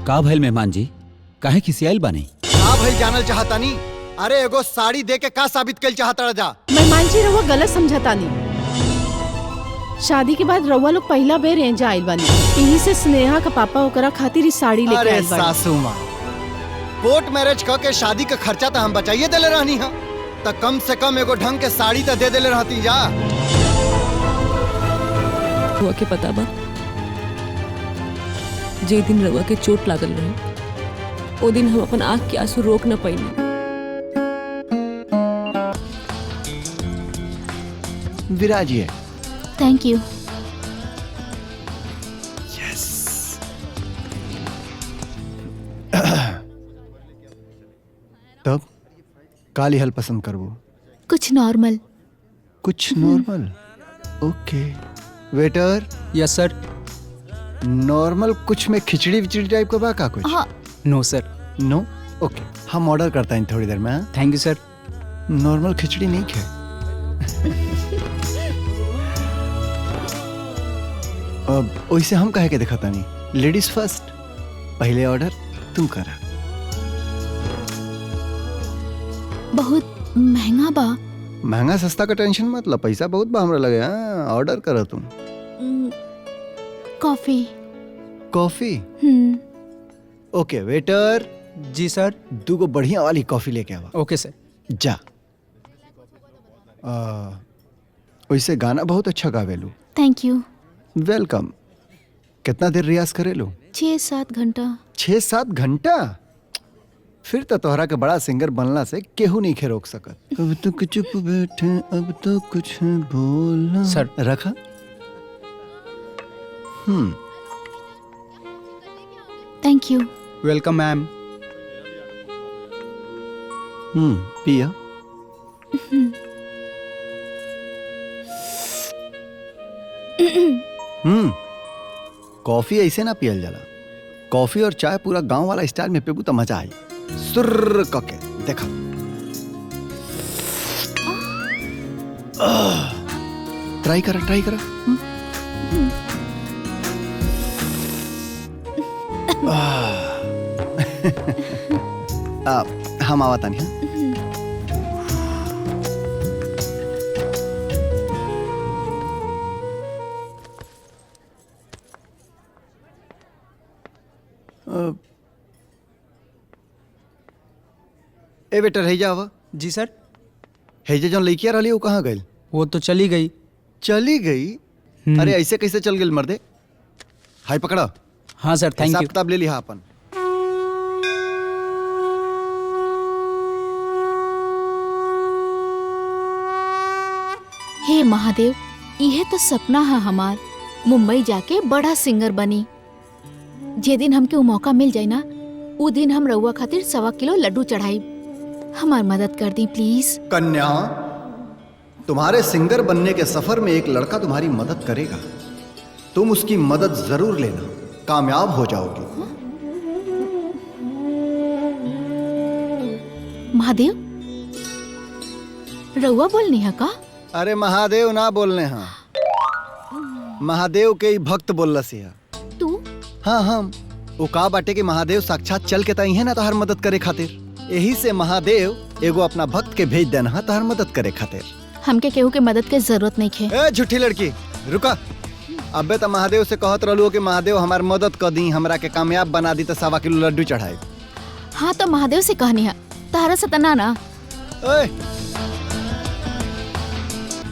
का भइल मेहमान जी, काहे खिसियाइल बानी? का भइल जानल चाहता नी? अरे एगो साड़ी दे के का साबित कइल चाहता रजा? मेहमान जी रउआ गलत समझतानी। शादी के बाद रउआ लोग पहला बेर एंजा आइल बानी, यही से स्नेहा का पापा ओकरा खातिर ई साड़ी लेके अरे आइल बानी। सासू माँ, कोर्ट मैरिज क के शादी का खर्चा तो हम बचाइए देले रहनी है, तो कम से कम एगो ढंग के साड़ी तो दे देले रहती जा। रउआ के पता बा, जे दिन रउआ के चोट लागल रहे ओ दिन हम अपन आँख के आंसू रोक न पाइनी। विराजिए। Thank you. तब काली हल पसंद करबो? कुछ नॉर्मल। कुछ नॉर्मल। ओके वेटर। यस सर। नॉर्मल कुछ में खिचड़ी विचड़ी टाइप का बा का कुछ? हाँ। नो सर। नो। ओके हम ऑर्डर करता हैं थोड़ी देर में। हाँ? Thank you sir. नॉर्मल खिचड़ी नहीं खे। अब वैसे हम कहे के दिखाता नहीं, लेडीज फर्स्ट। पहले ऑर्डर तुम करा। बहुत महंगा बा। महंगा सस्ता का टेंशन मत ला, पैसा बहुत बा हमरा लगे। हाँ ऑर्डर करा तुम। कॉफी। कॉफी। ओके वेटर। जी सर। 2 गो बढ़िया वाली कॉफी लेके आवा। ओके सर। जा। वैसे गाना बहुत अच्छा गावेलू। Thank you. वेलकम। कितना देर रियाज करेलू? 6-7 घंटा। 6-7 घंटा? फिर तो तोहरा के बड़ा सिंगर बनला से केहू नहीं खे रोक सकत। अब तो चुप बैठे, अब तो कुछ बोलना। सर। रखा। Thank you. Welcome ma'am. पिया। कॉफी ऐसे ना पियल जाला। कॉफी और चाय पूरा गांव वाला स्टाइल में पीबू तो मजा आई। सुर्र कके देखा। ट्राई करा, ट्राई करा। हम आवता नहीं। ए बेटा रह जावा। जी सर। हेजे जो लड़कियां रही वो कहाँ गई? वो तो चली गई। चली गई? अरे ऐसे कैसे चल गई मर्दे? हाय पकड़ा। हाँ सर थैंक यू। किताब ले लिया अपन। हे महादेव, यह तो सपना है हमार, मुंबई जाके बड़ा सिंगर बनी। जे दिन हमके वो मौका मिल जाए ना, वो दिन हम रउआ खातिर 1.25 किलो लड्डू चढ़ाई। हमार मदद कर दी प्लीज। कन्या, तुम्हारे सिंगर बनने के सफर में एक लड़का तुम्हारी मदद करेगा। तुम उसकी मदद जरूर लेना, कामयाब हो जाओगी। महादेव, रउआ बोलनी है का? अरे महादेव ना बोलने हाँ, महादेव के ही भक्त बोलला से। तू? हाँ हम वो का बाटे कि महादेव साक्षात चल के ताई है ना तोहर मदद करे खातिर। यही से महादेव एगो अपना भक्त के भेज देना है तोहर मदद करे खातिर। हमके केहू के मदद के जरूरत नहीं है। ए झूठी लड़की रुका। अबे तो महादेव से कहत रहलू कि महादेव हमार मदद कर दी, हमरा के कामयाब बना दी तो 1.25 किलो लड्डू चढ़ाए। हाँ तो महादेव से कहनी है, तारा से तना ना।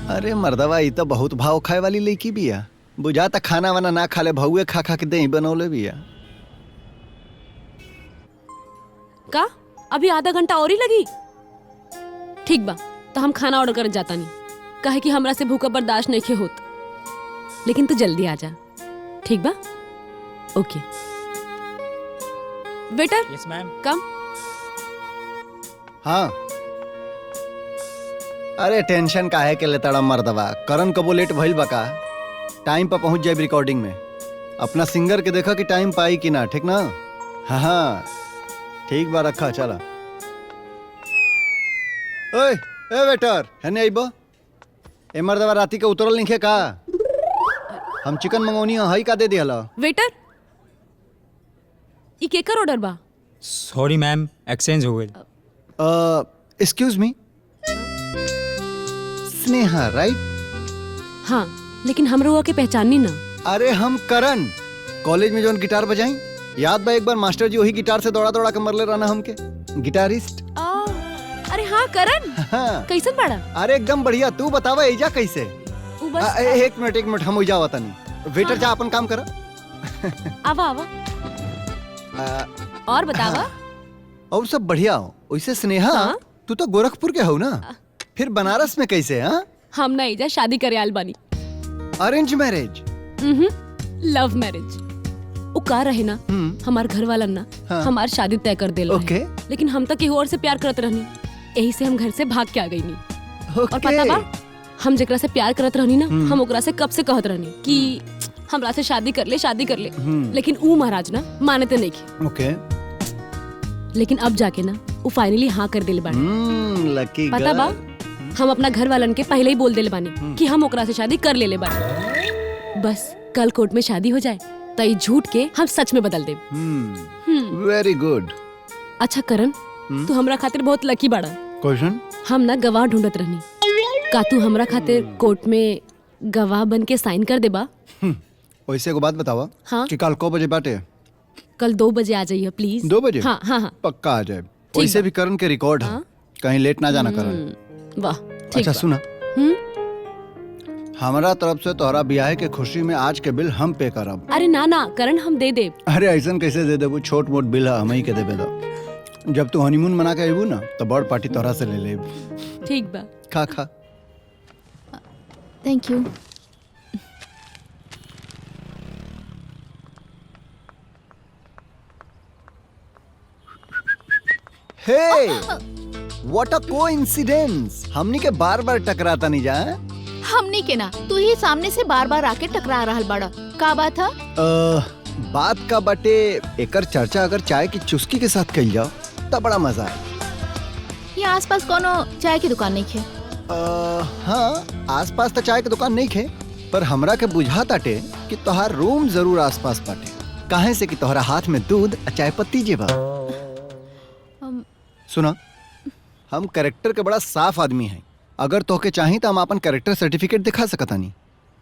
अरे मर्दवा ई तो बहुत भाव खाए वाली लड़की बिया। बुझा त खाना वाना ना खा ले, भौए खा खा के दही बनौले बिया। का अभी आधा घंटा और ही लगी? ठीक बा, तो हम खाना ऑर्डर कर जाता नहीं, काहे कि हमरा से भूखा बर्दाश्त नहीं होत। लेकिन तू जल्दी आ जा, ठीक बा? Okay waiter. Yes ma'am. Come. हाँ अरे टेंशन काहे के लेताड़ा मर्दवा। करण कबो लेट भइल बा का? टाइम पर पहुंच जाए रिकॉर्डिंग में। अपना सिंगर के देखा कि टाइम पाई कि ना, ठीक ना? हाँ हाँ ठीक बा, रखा चला। ओए ए वेटर है आइबो। ए मर्दवा राती के उतरल नहीं का? हम चिकन मंगौनी हई का दे दिहला। वेटर ई केकर ऑर्डर बा? सॉरी मैम, एक्सचेंज हो गई। Excuse me, Sneha right? हाँ, लेकिन हम रउआ के पहचानी ना। अरे हम करण, कॉलेज में जोन गिटार बजाई, याद बा एक बार मास्टर जी वही गिटार से दौड़ा दौड़ा के मरले रहना हमके, गिटारिस्ट। अरे हाँ करण, हाँ। कैसन बाड़ा? अरे एकदम बढ़िया, तू बतावा एजा कैसे? उ बस एक मिनट हम एजा आवता नहीं। वेटर जा अपन काम करा। आवा आवा आ, और बतावा। और सब बढ़िया हो। वैसे स्नेहा, हाँ? तू तो गोरखपुर के हो ना, फिर बनारस में कैसे? हाँ, हम ना एजा शादी करे आल बानी। Arrange marriage? Love marriage. उ का रहे ना, हमार घर वाला ना हाँ। हमार शादी तय कर देल ओके। रहे। लेकिन हम तक केहू और से प्यार करत रहनी, यही से हम घर से भाग के आ गई नी। और पता बा, हम जेकरा से प्यार करत रहनी ना, हम ओकरा से कब से कहत रहनी कि हमरा से शादी कर ले, शादी कर ले। लेकिन ऊ महाराज ना मानते नहीं थे। ओके। लेकिन अब जाके ना ऊ फाइनली हाँ कर दिल बानी। लकी पता बा, हम अपना घर वालन के पहले ही बोल दिल बानी कि हम ओकरा से शादी कर ले बानी। बस कल कोर्ट में शादी हो जाए तो ये झूठ के हम सच में बदल देब। Very good. अच्छा करण, तू हमरा खातिर बहुत लकी बाड़ा। क्वेश्चन? हम ना गवाह ढूंढत रहनी, का तू हमरा खातिर कोर्ट में गवाह बन के साइन कर देबा? वैसे को बात बतावा। हाँ? कि कल को बजे बाटे? कल 2 बजे आ जाइए प्लीज। 2 बजे? हाँ हाँ हाँ। पक्का आ जाए। वैसे भी करण के रिकॉर्ड है, कहीं लेट ना जाना करण। वाह ठीक अच्छा बा। सुना, हमारा तरफ से तोहरा ब्याह के खुशी में आज के बिल हम पे करब। अरे ना ना करण, हम दे देब। अरे ऐसा कैसे दे देबू? छोट मोट बिल है, हम ही के देबे दो। जब तू हनीमून मना के अबू ना तो बड़ पार्टी तोहरा से ले लेब। ठीक बा। खा खा। Thank you. हे, व्हाट अ कोइंसिडेंस। हमनी के बार बार टकराता नहीं जा। हमनी के ना, तू ही सामने से बार बार आके टकरा रहल बड़ा। का बात है? बात का बटे, एकर चर्चा अगर चाय की चुस्की के साथ कइल जाओ तब बड़ा मजा आए। यहाँ आसपास कोनो चाय की दुकान नहीं खे? हाँ, आसपास तो चाय की दुकान नहीं खे, पर हमरा के बुझा ताटे कि तोहार रूम जरूर आसपास बाटे। काहे से कि तोहरा हाथ में दूध और चाय पत्ती जेबा। सुना, हम कैरेक्टर के बड़ा साफ आदमी हैं। अगर तोके चाहिए तो हम अपन कैरेक्टर सर्टिफिकेट दिखा सकतानी।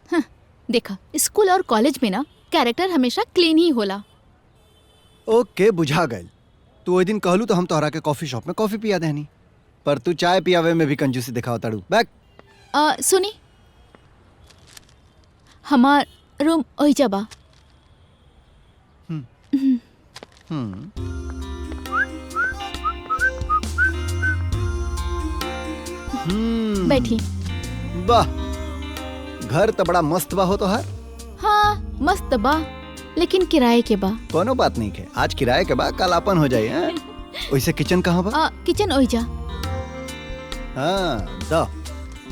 हाँ, देखा, स्कूल और कॉलेज में ना कैरेक्टर हमेशा क्लीन ही होला। ओके, बुझा गए। तू ओइ दिन कहलू तो हम तोहरा के कॉफी शॉप में कॉफी पिया देनी, पर तू चाय पियावे में भी कंजूसी दिखावा ताड़ू। बैक। सुनी, हमार रूम ओहिजा बा। बैठी। वाह, घर तो बड़ा मस्त बा हो तोहार। हाँ मस्त बा, लेकिन किराए के बा। कोनो बात नहीं है, आज किराए के बाद कल अपन हो जाए। हैं? वैसे किचन कहाँ बा? किचन ओहिजा। हाँ, दो।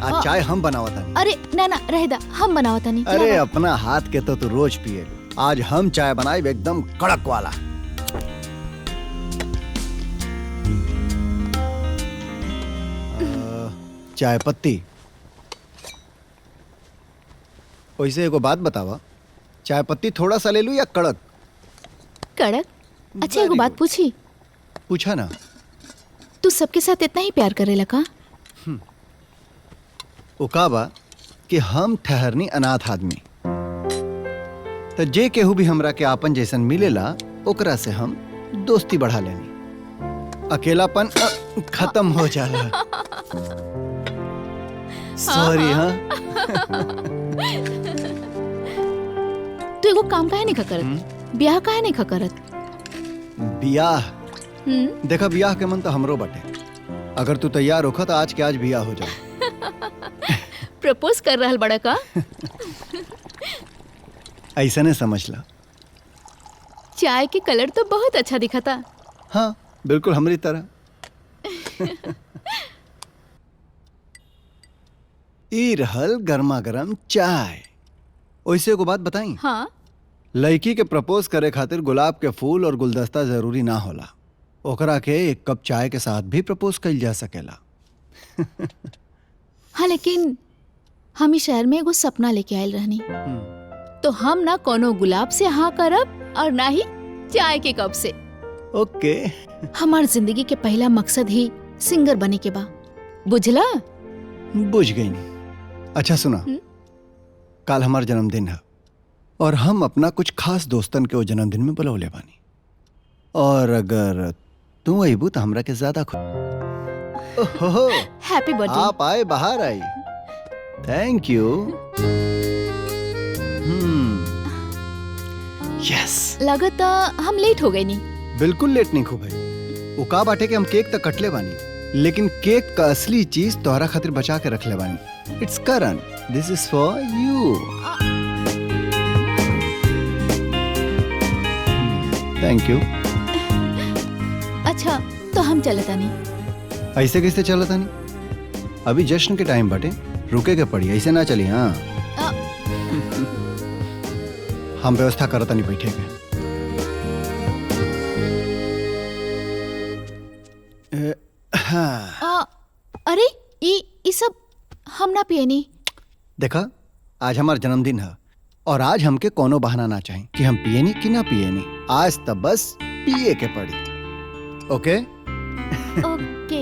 आज चाय हम बनावता नहीं। अरे ना ना रह दा, हम बनावता नहीं। अरे अपना हाथ के तो तू रोज पिए, आज हम चाय बनाए एकदम कड़क वाला। चाय पत्ती। वैसे एगो बात बतावा, चाय पत्ती थोड़ा सा ले लूं या कड़क? कड़क? अच्छा एगो बात पूछी? पूछा ना। तू सबके साथ इतना ही प्यार करेला का? उकाबा कि हम ठहरनी अनाथ आदमी, तो जे केहू भी हमरा के आपन जैसन मिलेला ओकरा से हम दोस्ती बढ़ा लेनी। अकेलापन खत्म हो जाला। सॉरी। हाँ, तू एगो काम काहे नहीं करत? ब्याह काहे नहीं करत? बियाह? देखा, बियाह के मन तो हमरो बटे। अगर तू तैयार होखा तो आज के आज बियाह हो जाए। प्रपोज कर रहल बड़ा का? ऐसा ने समझ ला। चाय के कलर तो बहुत अच्छा दिखा था। हाँ, बिल्कुल हमारी तरह। ई रहल गर्मा गर्म चाय। वैसे को बात बताई? हाँ? लड़की के प्रपोज करे खातिर गुलाब के फूल और गुलदस्ता जरूरी ना होला, ओकरा के एक कप चाय के साथ भी प्रपोज कइल जा सकेला। हाँ, लेकिन हम इस शहर में एगो सपना लेके आयल रहनी, तो हम ना कोनो गुलाब से हाँ करब और ना ही चाय के कप से। ओके। हमार जिंदगी के पहला मकसद ही सिंगर बने के बा, बुझला? बुझ गई। अच्छा सुना, कल हमार जन्मदिन है और हम अपना कुछ खास दोस्तन के वो जन्मदिन में बुलौले बानी, और अगर तू अबू तो हमरा के ज्यादा ओहो, हैप्पी बर्थडे। आप आए, बाहर आई। Thank you. यस। लगता हम लेट हो गए नहीं। बिल्कुल लेट नहीं खो भाई। वो का बाटे कि हम केक तक कटले बानी, लेकिन केक का असली चीज तोहरा खातिर बचा के रखले बानी। It's Karan, this is for you. Thank you. अच्छा तो हम चलता नहीं। ऐसे कैसे चला था नहीं? अभी जश्न के टाइम बाटे, रुके के पड़ी, ऐसे ना चली। हाँ हम व्यवस्था करता नहीं बैठे के। हाँ। अरे ये सब हम ना पिए नहीं। देखा, आज हमारा जन्मदिन है और आज हमके कोनो बहाना ना चाहिए कि हम पिए नहीं कि ना पिए नहीं। आज तब बस पिए के पड़ी। Okay okay.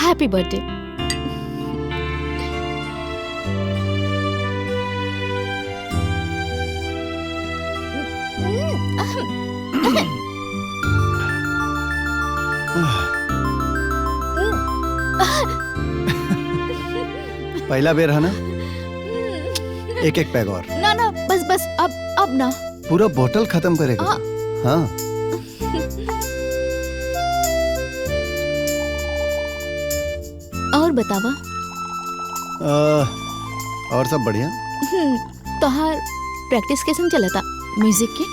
Happy birthday. पहला बेर है ना, एक एक पैग और। ना ना बस बस, अब ना। पूरा बोतल खत्म करेगा। हाँ और बतावा। और सब बढ़िया। तोहार प्रैक्टिस कैसे चलता म्यूजिक के?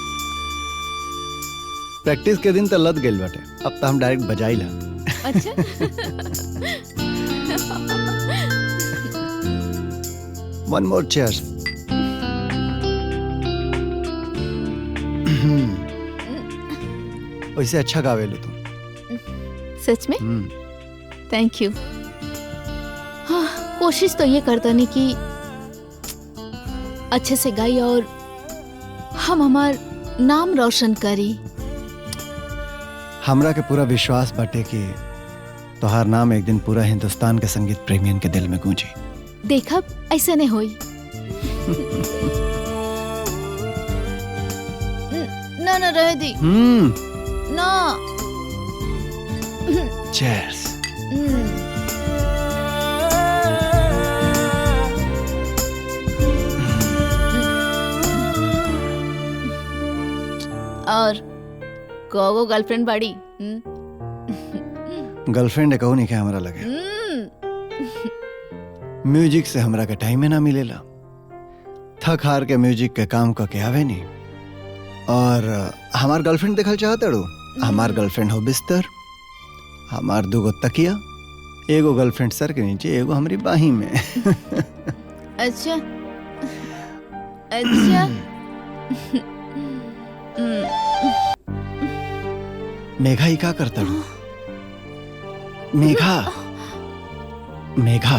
प्रैक्टिस के दिन तो लद गइल बाटे, अब तो हम डायरेक्ट बजाइला। अच्छा। One more chairs. वैसे अच्छा गावेलू तुम। सच में? Thank you. हाँ, कोशिश तो ये करता नहीं कि अच्छे से गाई और हम हमार नाम रोशन करी। हमरा के पूरा विश्वास बाटे कि तोहार नाम एक दिन पूरा हिंदुस्तान के संगीत प्रेमियन के दिल में गूंजी। देखब ऐसे नहीं होई। ना ना रह दी। ना। चीयर्स। और को गर्लफ्रेंड बाड़ी? गर्लफ्रेंड कहू नहीं क्या हमरा लगे। म्यूजिक से हमरा के टाइम में ना मिलेला। थक हार के म्यूजिक के काम करके आवे नहीं। और हमार गर्लफ्रेंड देखल चाहते रो? हमार गर्लफ्रेंड हो बिस्तर, हमार दूगो तकिया, एगो गर्लफ्रेंड सर के नीचे, एगो हमारी बाही में। अच्छा अच्छा। मेघा ही का करता रो? मेघा, मेघा।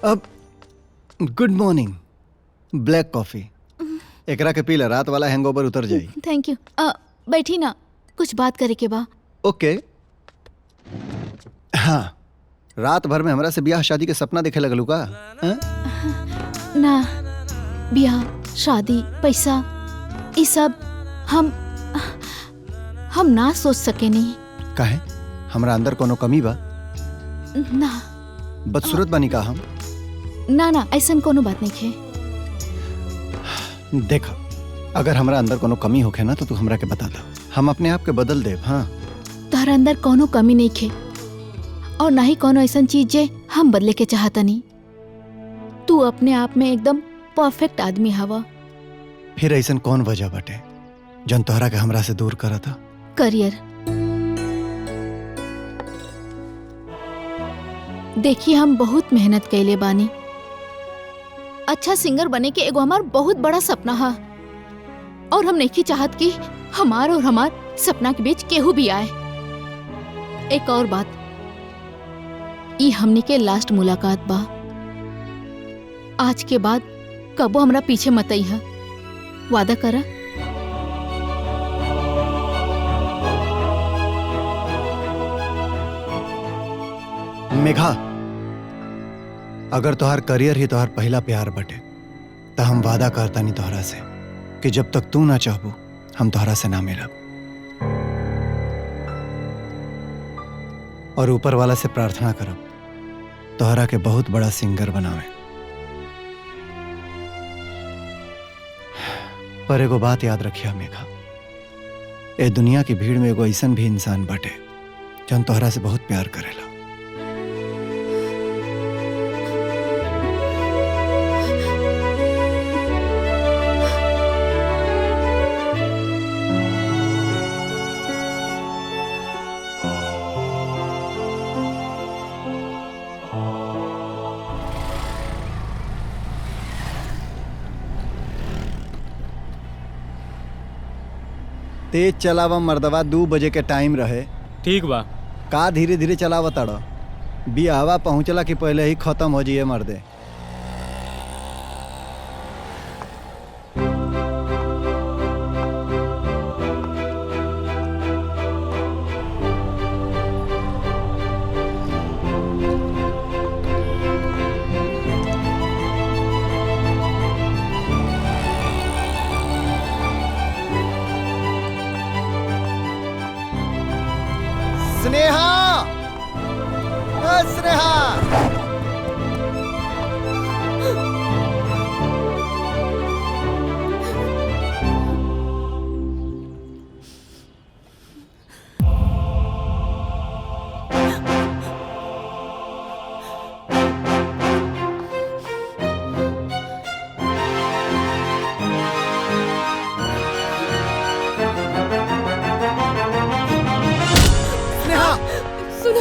अब गुड मॉर्निंग। ब्लैक कॉफी एकरा के पीला, रात वाला हैंगओवर उतर जाई। Thank you. बैठी ना, कुछ बात करे के बा। ओके। हाँ रात भर में हमरा से ब्याह शादी के सपना देखे लगलू का? हैं? ना, ब्याह शादी पैसा ई सब हम ना सोच सके नहीं। काहे? हमरा अंदर कोनो कमी बा? ना बदसूरत बानी का हम? ना ऐसन कोनो बात नहीं है। देखा, अगर हमरा अंदर कोनो कमी होखे ना तो तू हमरा के बता दा, हम अपने आप के बदल देब। हाँ, तोहरा अंदर कोनो कमी नहीं है और ना ही कोनो ऐसन चीज जे हम बदले के चाहता नहीं। तू अपने आप में एकदम परफेक्ट आदमी हवा। फिर ऐसन कौन वजह बटे जन तोहरा के हमरा से दूर करता? करियर। देखिए, हम बहुत मेहनत कैले बानी। अच्छा सिंगर बने के एगो हमार बहुत बड़ा सपना है और हम नहीं चाहत कि हमार और हमार सपना के बीच केहू भी आए। एक और बात, ई हमनी के लास्ट मुलाकात बा। आज के बाद कबो हमरा पीछे मत आइहा, वादा करा। मेघा, अगर तोहार करियर ही तोहार पहला प्यार बटे तो हम वादा करता नहीं तोहरा से कि जब तक तू ना चाहबू हम तोहरा से ना मिलब। और ऊपर वाला से प्रार्थना करब तोहरा के बहुत बड़ा सिंगर बनावे। पर एगो बात याद रखिया मेघा, ए दुनिया की भीड़ में एगो ऐसन भी इंसान बटे जौन तोहरा से बहुत प्यार करेला। तेज चलावा मर्दवा, 2 बजे के टाइम रहे। ठीक बा। का धीरे धीरे चलावा ताड़ा? बियाहवा पहुंचला कि पहले ही खत्म हो जाइए मर्दे। स्नेहा, स्नेहा,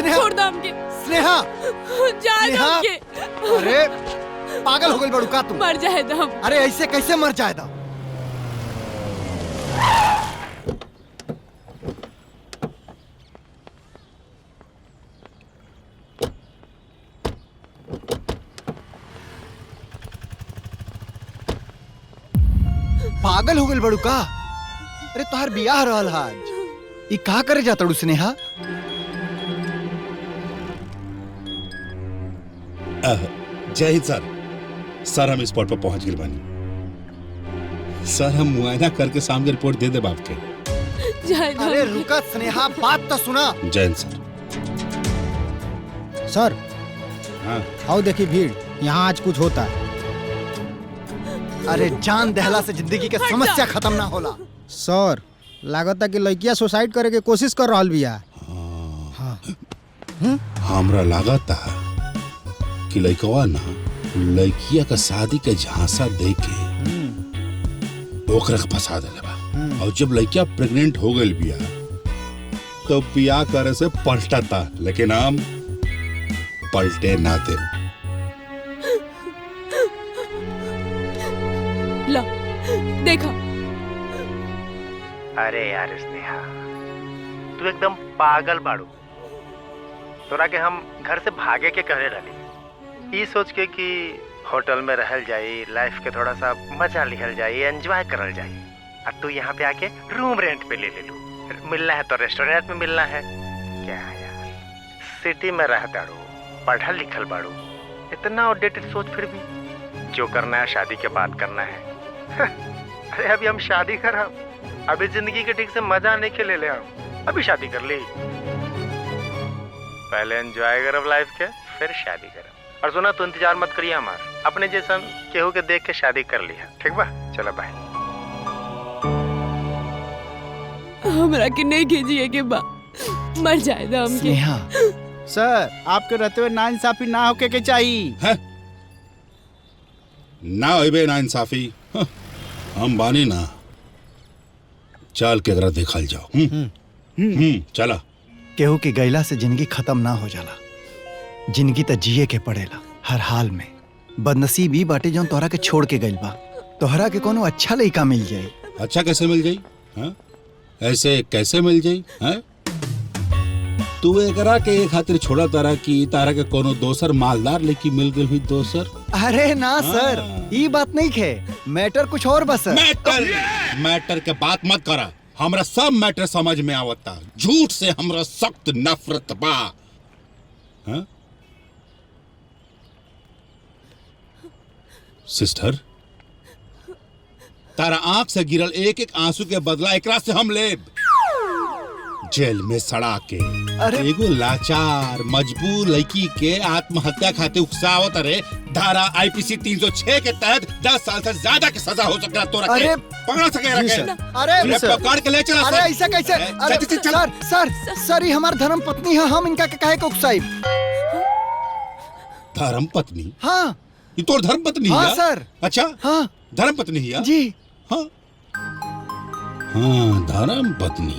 छोड़ दो हमके। स्नेहा, जाए दो स्नेहा। हमके। अरे पागल हो गई बड़ू का तू? मर जाए दो हम। अरे ऐसे कैसे मर जाएगा? पागल हो गई बड़ू का? अरे तोहार बियाह रहल आज, ई का करे जाता डू स्नेहा? जय हिंद सर हम स्पॉट पर पहुंच गए बानी। सर हम मुआयना करके शाम की रिपोर्ट दे दे बाप के। जाए दो अरे हमके। रुका स्नेहा, बात तो सुना। जय हिंद सर। सर, हाँ आओ देखिए भीड़, यहाँ आज कुछ होता है। अरे जान दहला से जिंदगी के समस्या खत्म ना होला। सर, लागता कि लड़किया सुसाइड करे के कोशिश कर रहल बिया। हमरा लागत है कि लड़कवा ना लड़किया का शादी के झांसा दे के ओकरा के फंसा देले बा। और जब लड़किया प्रेग्नेंट हो गई बिया तो बिया करे से पलटता, लेकिन हम पलटे ना दे। लो देखो। अरे यार स्नेहा, तू एकदम पागल बाड़ू। तोरा के हम घर से भागे के करे रही, ई सोच के कि होटल में रहल जाई, लाइफ के थोड़ा सा मजा लिहल जाई, एंजॉय करल जाई। और तू यहाँ पे आके रूम रेंट पे ले लू। मिलना है तो रेस्टोरेंट में मिलना है क्या यार? सिटी में रहता रू, पढ़ल लिखल बाड़ू, इतना आउटडेटेड सोच फिर भी। जो करना है शादी के बाद करना है। अरे अभी हम शादी करब, अभी जिंदगी के ठीक से मजा नहीं ले ले हम, अभी शादी कर ली। पहले एंजॉय करब लाइफ के, फिर शादी करब। और सुना, तू इंतजार मत करिए हमार, अपने जैसा केहू के देख के शादी कर लिया, ठीक बा? चलो बाय। हमरा के नहीं कीजिए के बा, मर जाएगा हमके। स्नेहा, सर आपके रहते हुए नाइंसाफी ना होके के चाहिए। है ना होइबे ना इंसाफी। हम बानी ना, चल के अगर देखल जाओ। चला। केहू की गैला से जिंदगी खत्म ना हो जाला, जिंदगी त जिए के पड़ेला हर हाल में। बदनसीबी बाटे जौन तोहरा के छोड़ के गइल बा। तोहरा के कोनो अच्छा लड़का मिल जाए। अच्छा कैसे मिल जाई? हाँ? ऐसे कैसे मिल जाई? हाँ? तू एकरा के एक खातिर छोड़ा तारा की तारा के कोनो दोसर मालदार लेकी मिल गई हुई दोसर। अरे ना सर, ये बात नहीं खे, मैटर कुछ और बस। मैटर के बात मत करा, हमरा सब मैटर समझ में आवता। झूठ से हमरा सख्त नफरत बा। हाँ? सिस्टर, तारा आंख से गिरल एक एक आंसू के बदला एकरा से हम लेब। जेल में सड़ा के एगो लाचार मजबूर लड़की के आत्महत्या खाते उकसावत। अरे धारा आईपीसी 306 के तहत 10 साल से ज्यादा की सजा हो सकता है। तो रखे पकड़ा सके अरे पकड़ के ले चला। अरे ऐसा कैसे? अरे सर सर सर, ये हमार धर्म पत्नी है, हम इनका के काहे को उकसाई? धर्म पत्नी? हाँ, ये तो धर्म पत्नी है? हाँ सर। अच्छा, हाँ धर्म पत्नी है जी। हाँ हाँ, धर्म पत्नी।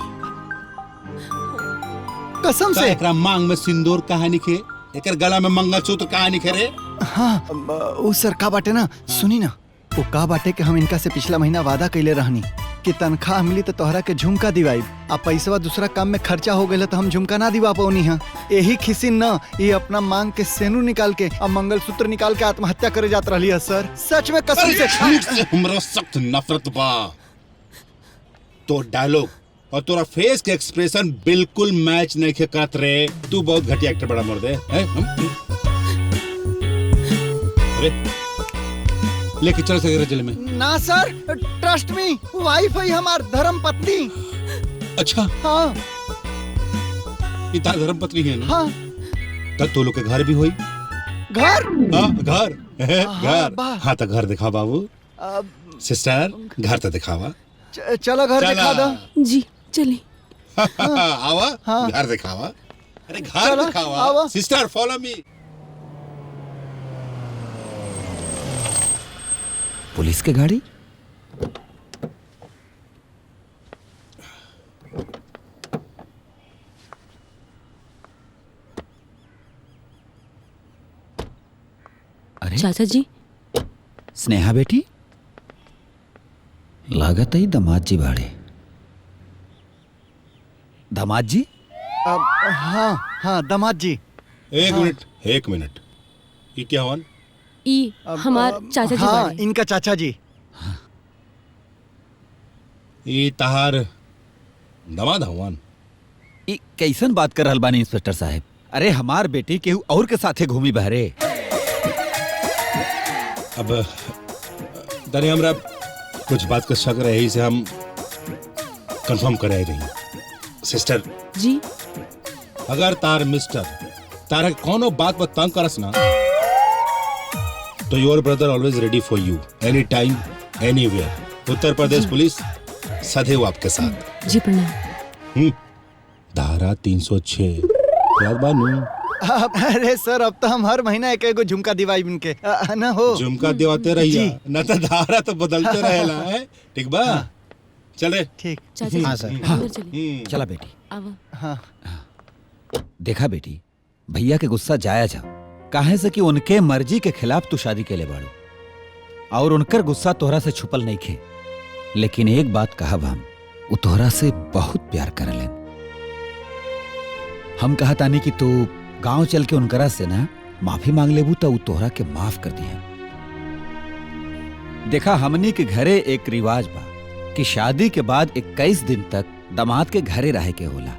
कसम से। एकरा मांग में सिंदूर कहानी खे, एकर गला में मंगलसूत्र कहानी खे रे? हाँ, वो सर का बाटे ना, सुनी ना, वो का बाटे कि हम इनका से पिछला महीना वादा कैले रहनी कि तनख्वाह मिली तो तोहरा के झुमका दिवाई। अब पैसा दूसरा काम में खर्चा हो गया तो हम झुमका ना दिवा पौनी है। यही खिसी न ये अपना मांग के सेनू निकाल के अब मंगलसूत्र निकाल के आत्महत्या करे जात रही है सर। सच में कसम से। झूठ से हमरा सख्त नफरत बा। तो डायलॉग और तोरा फेस के एक्सप्रेशन बिल्कुल मैच नहीं के करत रे। तू बहुत घटिया एक्टर बड़ा मर्द है। अरे लेके चल सके जेल में? ना सर, ट्रस्ट मी, वाइफ है हमार धर्म पत्नी। अच्छा हाँ, इतना धर्म पत्नी है ना? हाँ। तब तो लोग के घर भी होई। घर? हाँ घर घर। हाँ तो घर दिखा बाबू। सिस्टर घर तो दिखावा। चलो घर दिखा दो। जी चली। आवा। हाँ। घर दिखावा। अरे घर दिखावा। आवा। Sister follow me. पुलिस की गाड़ी? अरे चाचा जी। स्नेहा बेटी, लागत है दामाद जी बाड़े। दामाद जी? हाँ हाँ दामाद जी। एक मिनट, ये क्या हुआ? ई हमार चाचा जी हाँ, बाड़े। इनका चाचा जी। ये तहार दामाद हवन? ई कैसन बात कर रहल बानी इंस्पेक्टर साहब? अरे हमार बेटी केहू और के साथे घूमी बहरे। अब दने हमरा कुछ बात का शक रहे से हम कंफर्म करे रही। सिस्टर जी, अगर तार मिस्टर तारा कोनो बात पर तंग करस ना तो your brother always ready for you any time anywhere. Uttar Pradesh police सदैव आपके साथ। जी प्रणाम। धारा 306 याद बानू? अरे सर, अब तो हम हर महीना एक एगो झुमका दिवाई इनके ना हो। झुमका दिवाते रहिए, न तो धारा तो बदलते रहेला है। ठीक बा? चले। ठीक। चाचा हाँ जी, सर। अंदर चलिए। चला बेटी। आवा। हाँ। देखा बेटी, भैया के गुस्सा जाया जा, काहे से कि उनके मर्जी के खिलाफ तू शादी के ले बाड़ू और उनकर गुस्सा तोहरा से छुपल नहीं खे। लेकिन एक बात कहब, हम वो तोहरा से बहुत प्यार करलेन। हम कहतानी कि तू गांव चल के उनकरा से ना माफी मांग लेबू तो वो तोहरा के माफ कर दिया। देखा, हमनी के घरे एक रिवाज बा कि शादी के बाद 21 दिन तक दामाद के घरे रहे के होला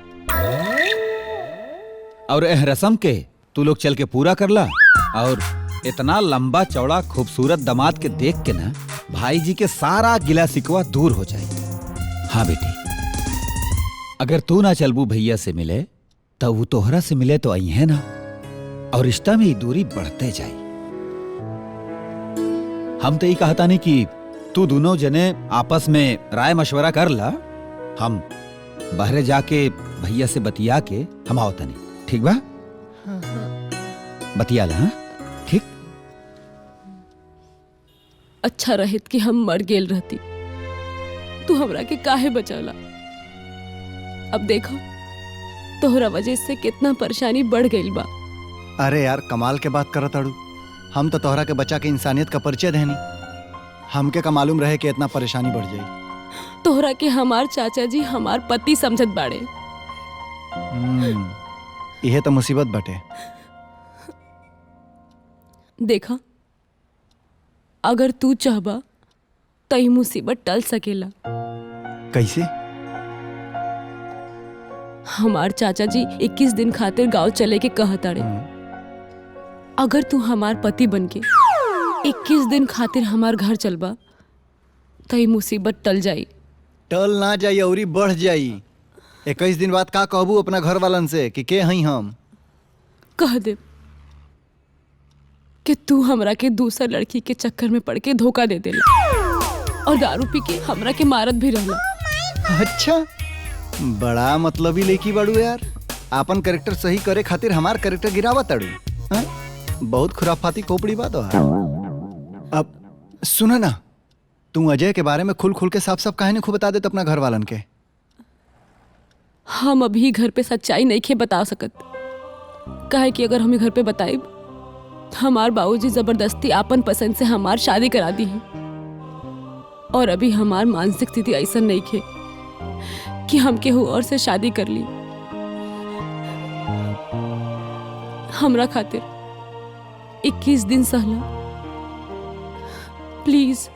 और एह रस्म के तू लोग चल के पूरा कर ला। और इतना लंबा चौड़ा खूबसूरत दामाद के देख के ना भाई जी के सारा गिला शिकवा दूर हो जाए। हाँ बेटी, अगर तू ना चलबू भैया से मिले तो वो तोहरा से मिले तो आई है ना, और रिश्ता में ये दूरी बढ़ते जाए। हम तो ये कहता नहीं कि तू दोनों जने आपस में राय मशवरा कर ला, हम बाहरे जाके भैया से बतिया के हम आओ तनी, ठीक बा? बतिया ला। हाँ ठीक। अच्छा रहित कि हम मर गेल रहती, तू हमरा के काहे बचाला। अब देखो तोहरा वजह से कितना परेशानी बढ़ गई बा। अरे यार कमाल के बात करत अड़ू, हम तो तोहरा के बच्चा के इंसानियत का परिचय देनी, हमके का मालूम रहे कि इतना परेशानी बढ़ जाई। तोहरा के हमार चाचा जी हमार पति समझत बाड़े। यह तो मुसीबत बटे। देखा अगर तू चाहबा तो ये मुसीबत टल सकेला। कैसे? हमार चाचा जी 21 दिन खातिर गांव चले के कहताड़े। अगर तू हमार पति बनके 21 दिन खातिर हमार घर चलबा तो ये मुसीबत टल जाई। टल ना जाई और बढ़ जाई। 21 दिन बाद का कहबू अपना घर वालन से कि के हई हम? कह दे कि तू हमरा के दूसर लड़की के चक्कर में पड़ के धोखा दे देला और दारू पी के हमरा के मारत भी रहला। अच्छा, बड़ा मतलबी लेकी बाड़ू यार। आपन कैरेक्टर सही करे खातिर हमार कैरेक्टर गिरावा तड़ू। हाँ? बहुत खुराफाती खोपड़ी बात है। अब सुना ना, तू अजय के बारे में खुल खुल के साफ साफ कहानी खूब बता दे अपना घर वालन के। हम अभी घर पे सच्चाई नहीं खे बता सकत, काहे कि अगर हमें घर पे बताइब हमार बाबूजी जबरदस्ती आपन पसंद से हमार शादी करा दी है। और अभी हमार मानसिक स्थिति ऐसा नहीं खे कि हम केहू और से शादी कर ली। हमरा खातिर 21 दिन सहला, प्लीज।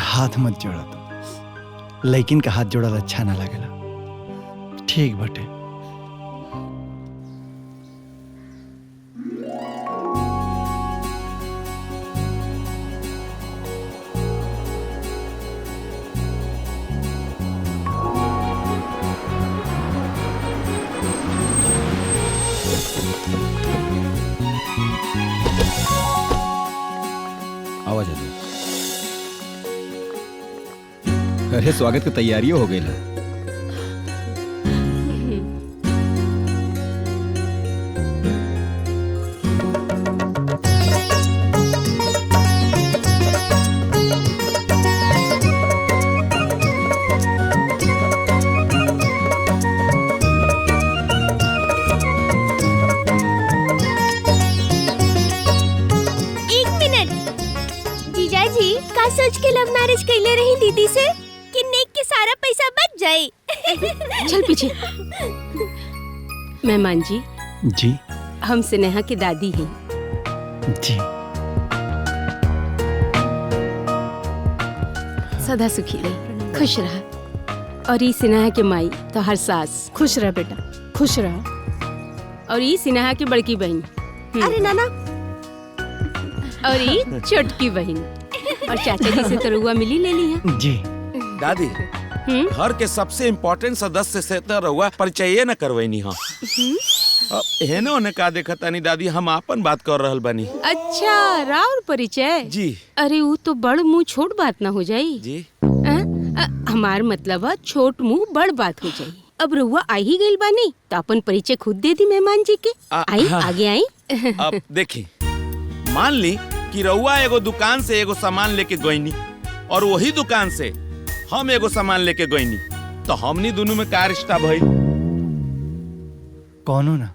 हाथ मत जोड़ा तो, लेकिन का हाथ जोड़ल अच्छा ना लगेला। ठीक बटे। आवाज आ। अरे स्वागत की तैयारियों हो गई ना। सोच के लव मैरिज कैले रही दीदी से कि नेक के सारा पैसा बच जाए। चल पीछे। मेहमान जी। जी। हम स्नेहा की दादी हैं। जी। सदा सुखी रही, खुश रहा। और ये स्नेहा के माई तो हर सास। खुश रह बेटा, खुश रह। और ये स्नेहा की बड़की बहन। अरे नाना। और ये छोटकी बहन। और चाचा जी से तो रुआ मिली ले ली है। जी। दादी, घर के सबसे इम्पोर्टेंट सदस्य से तो रुआ परिचय न करवैनी हाँ। हेने ओने का देखा तानी दादी, हम आपन बात कर रहल बानी। अच्छा, राउर परिचय? जी। अरे वो तो बड़ मुंह छोट बात ना हो जाई। जी। हमार मतलब है छोट मुंह बड़ बात हो जाई। अब रुआ आ ही गइल बानी तो अपन परिचय खुद दे दी मेहमान जी के। आई आगे आई। अब देखी, मान ली कि रउआ एगो दुकान से एगो सामान लेके गईनी और वही दुकान से हम एगो सामान लेके गईनी, तो हमनी दोनों में का रिश्ता भइल? कौनो ना।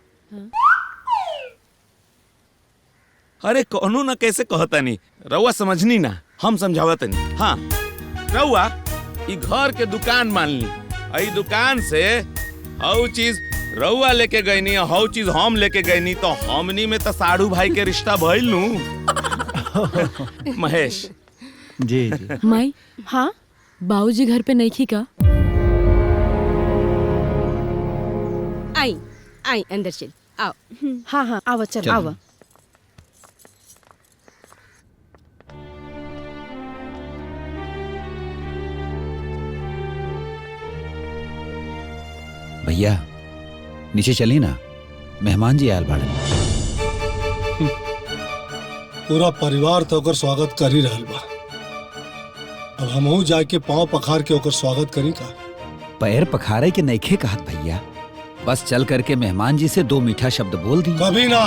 अरे कौनो ना कैसे कहता नहीं, रउआ समझनी ना, हम समझावत नहीं। हाँ, रउआ ई घर के दुकान मान ली, आई दुकान से हौ चीज रउआ लेके गईनी, हौ चीज हम लेके गईनी, तो हमनी में तो साढ़ू भाई के रिश्ता भइल नू। महेश। जी जी। माई। हाँ, बाबूजी घर पे नहीं थी का? आई आई अंदर चल। आओ। हाँ हाँ आवा चल चल। आवा। भैया नीचे चली ना, मेहमान जी आयल बाड़े। पूरा परिवार तो ओकर स्वागत कर ही रहल बा। अब हमहू जाके पांव पखार के ओकर स्वागत करी का। पैर पखारे के नईखे कहत भैया, बस चल करके मेहमान जी से 2 मीठा शब्द बोल दी। कभी ना।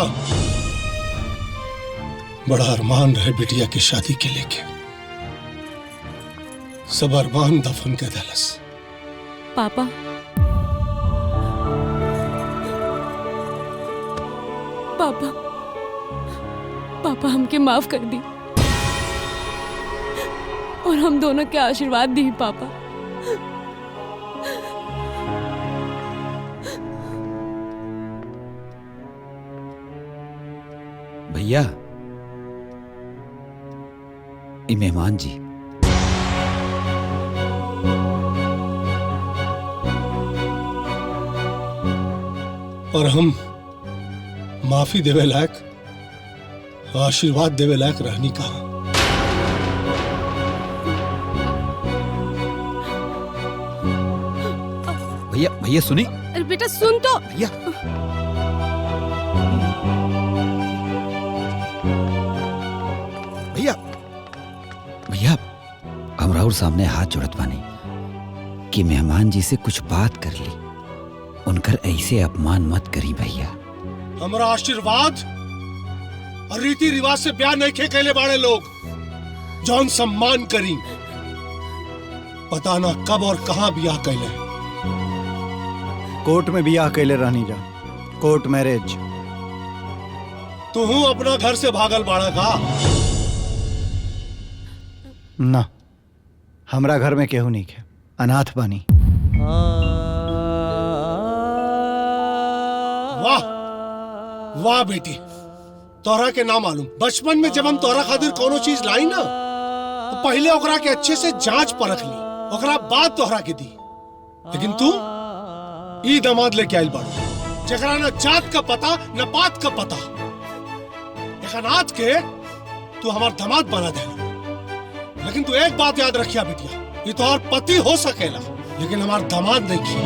बड़ा अरमान रहे बिटिया की शादी के लेके, सब अरमान दफन के दलस। पापा पापा पापा हमके माफ कर दी और हम दोनों के आशीर्वाद दी पापा। भैया ये मेहमान जी। और हम माफी देवे लायक, आशीर्वाद देवे लायक रहनी कहा। भैया भैया सुनी। अरे बेटा सुन तो। भैया भैया भैया हम राहुल सामने हाथ जोड़त बानी कि मेहमान जी से कुछ बात कर ली, उनकर ऐसे अपमान मत करी भैया। हमारा आशीर्वाद और रीति रिवाज से ब्याह नहीं खे कैले बाड़े लोग, जौन सम्मान करी। पता ना कब और कहां ब्याह कैले। कोर्ट में ब्याह कैले रहनी जा, कोर्ट मैरिज। तू अपना घर से भागल बाड़ा का? ना, हमरा घर में केहू नहीं है, अनाथ बानी। वाह वाह बेटी, तोहरा के ना मालूम। बचपन में जब हम तोहरा खातिर कोनो चीज लाई ना, तो पहले ओकरा के अच्छे से जांच परख ली, ओकरा बाद तोहरा के दी। लेकिन तू ई दामाद लेके आइल बाड़ू जेकरा न जात का पता न पात का पता। एक अनाथ के तू हमार दामाद बना दे। लेकिन तू एक बात याद रखिया बेटिया, ये तो और पति हो सकेला लेकिन हमार दामाद नहीं किया।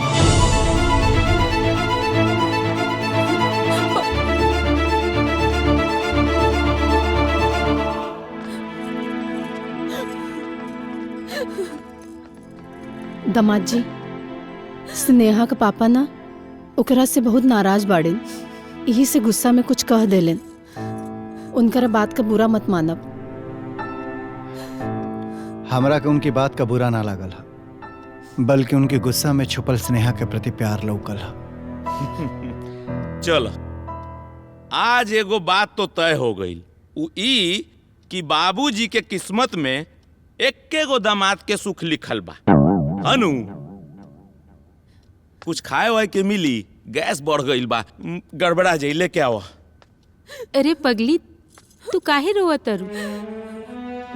दामाद जी, स्नेहा का पापा ना ओकरा से बहुत नाराज बाड़ेन, यही से गुस्सा में कुछ कह देलेन। उनकर बात का बुरा मत मानब। हमरा के उनकी बात का बुरा ना लागल हा, बल्कि उनकी गुस्सा में छुपल स्नेहा के प्रति प्यार लौकल हा। चलो आज एगो बात तो तय हो गई, उ ई कि बाबूजी के किस्मत में एक्के गो दामाद के सुख लिखल बा। अनु कुछ खाए वाए के मिली, गैस बढ़ गईल बा, गड़बड़ा जाई, लेके आओ। अरे पगली, तू काहे रोवत तारू?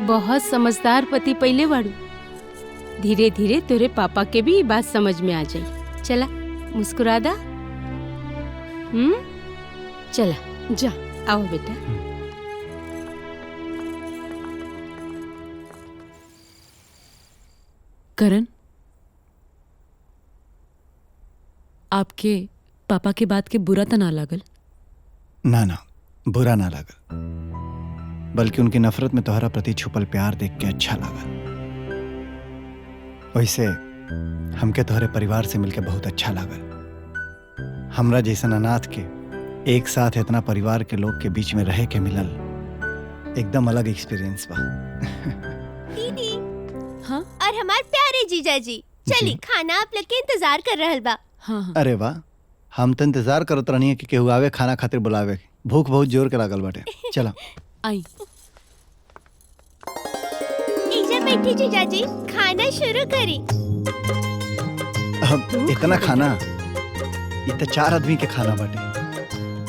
बहुत समझदार पति पहले बाड़ू। धीरे धीरे तेरे पापा के भी बात समझ में आ जाई। चला मुस्कुरा दा। चला जा आओ बेटा। करण, आपके पापा के बात के बुरा तो ना लागल? ना ना, बुरा ना लागल, बल्कि उनकी नफरत में तोहरा प्रति छुपल प्यार देख के अच्छा लागल। वैसे हमके तोहरे परिवार से मिलके बहुत अच्छा लागल। हमरा जैसन अनाथ के एक साथ इतना परिवार के लोग के बीच में रहे के मिलल एकदम अलग एक्सपीरियंस बा। दीदी। हाँ? और हमार प्यारे जीजाजी, चली खाना आप लोग के इंतजार कर रहल बा। हाँ। अरे वाह, हम तो इंतजार करत रहनी है कि केहू आवे खाना खातिर बुलावे। भूख बहुत जोर के लागल बाटे। चला आई। इजा बैठी जीजाजी, खाना शुरू करी। अब इतना खाना, ये तो 4 आदमी के खाना बाटे।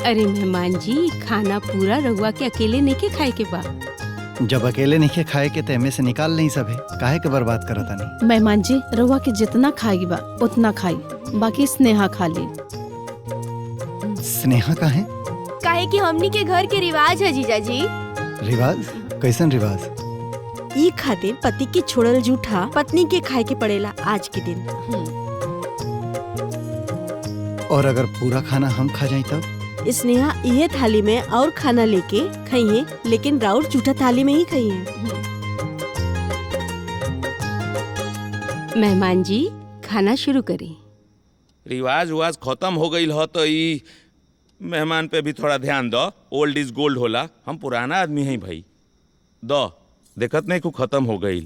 अरे मेहमान जी, खाना पूरा रहुआ के अकेले नहीं के खाए के बा। जब अकेले नहीं के खाए के तो एमे से निकाल नहीं सबे, काहे के बर्बाद करता नहीं। मेहमान जी, रउआ के जितना खाई बा उतना खाई, बाकी स्नेहा खा ली। स्नेहा का है? काहे कि हमनी के घर के रिवाज है जीजा जी। रिवाज? कैसन रिवाज? ई खातिर पति के छोड़ल जूठा पत्नी के खाए के पड़ेला आज के दिन। और अगर पूरा खाना हम खा जाए तब? स्नेहा ये थाली में और खाना लेके खाइए, लेकिन राउर जूठा थाली में ही खाइए। मेहमान जी खाना शुरू करें। रिवाज उवाज खत्म हो गई हो तो ई मेहमान पे भी थोड़ा ध्यान दो। ओल्ड इज गोल्ड होला। हम पुराना आदमी हैं भाई। दो देखत नहीं कुछ खत्म हो गई।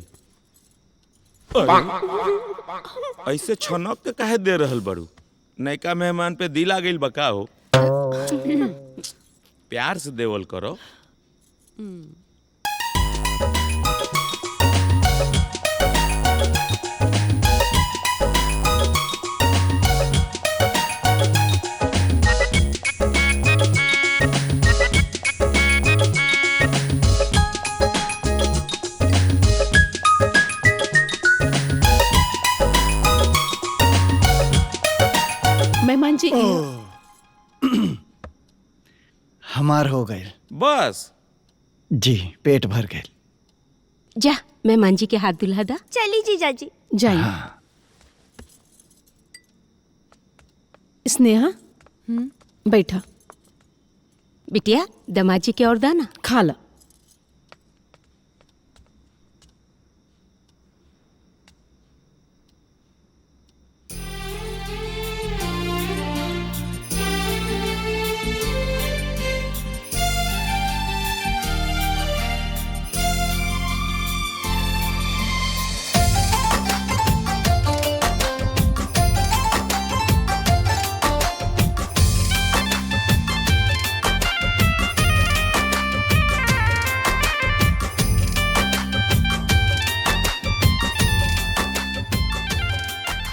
ऐसे छनक के काहे दे रहल बड़ू? नयका मेहमान पे दिल आ गई बका हो। प्यार से देवल करो। मेहमान जी हमार हो गए बस। जी पेट भर गए। जा मेहमान जी के हाथ दुल्हा दा। चली जीजा जी। जाइए। स्नेहा बैठा। बिटिया दामाद जी के और दाना खा ला।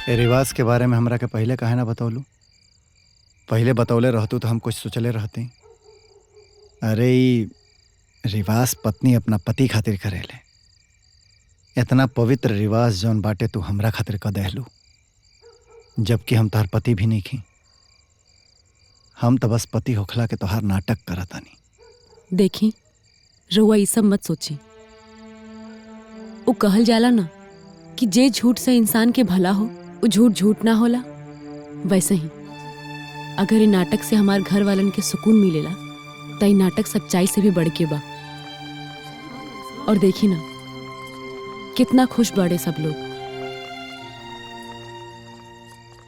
रिवाज के बारे में हमरा के पहले काहे ना बतौलू? पहले बतौले रहतू तो हम कुछ सोचले रहते। अरे ई रिवाज पत्नी अपना पति खातिर करेले। इतना पवित्र रिवाज जौन बाटे तू हमरा खातिर क देहलू, जबकि हम तोहार पति भी नहीं खी। हम तो बस पति होखला के तोहार नाटक करतानी। देखी रउआ ई सब मत सोची। वो कहल जाला ना कि जे झूठ से इंसान के भला हो वो झूठ झूठ ना होला। वैसे ही अगर ये नाटक से हमार घर वालन के सुकून मिलेला तो ये नाटक सच्चाई से भी बढ़ के बा। और देखी ना कितना खुश बड़े सब लोग।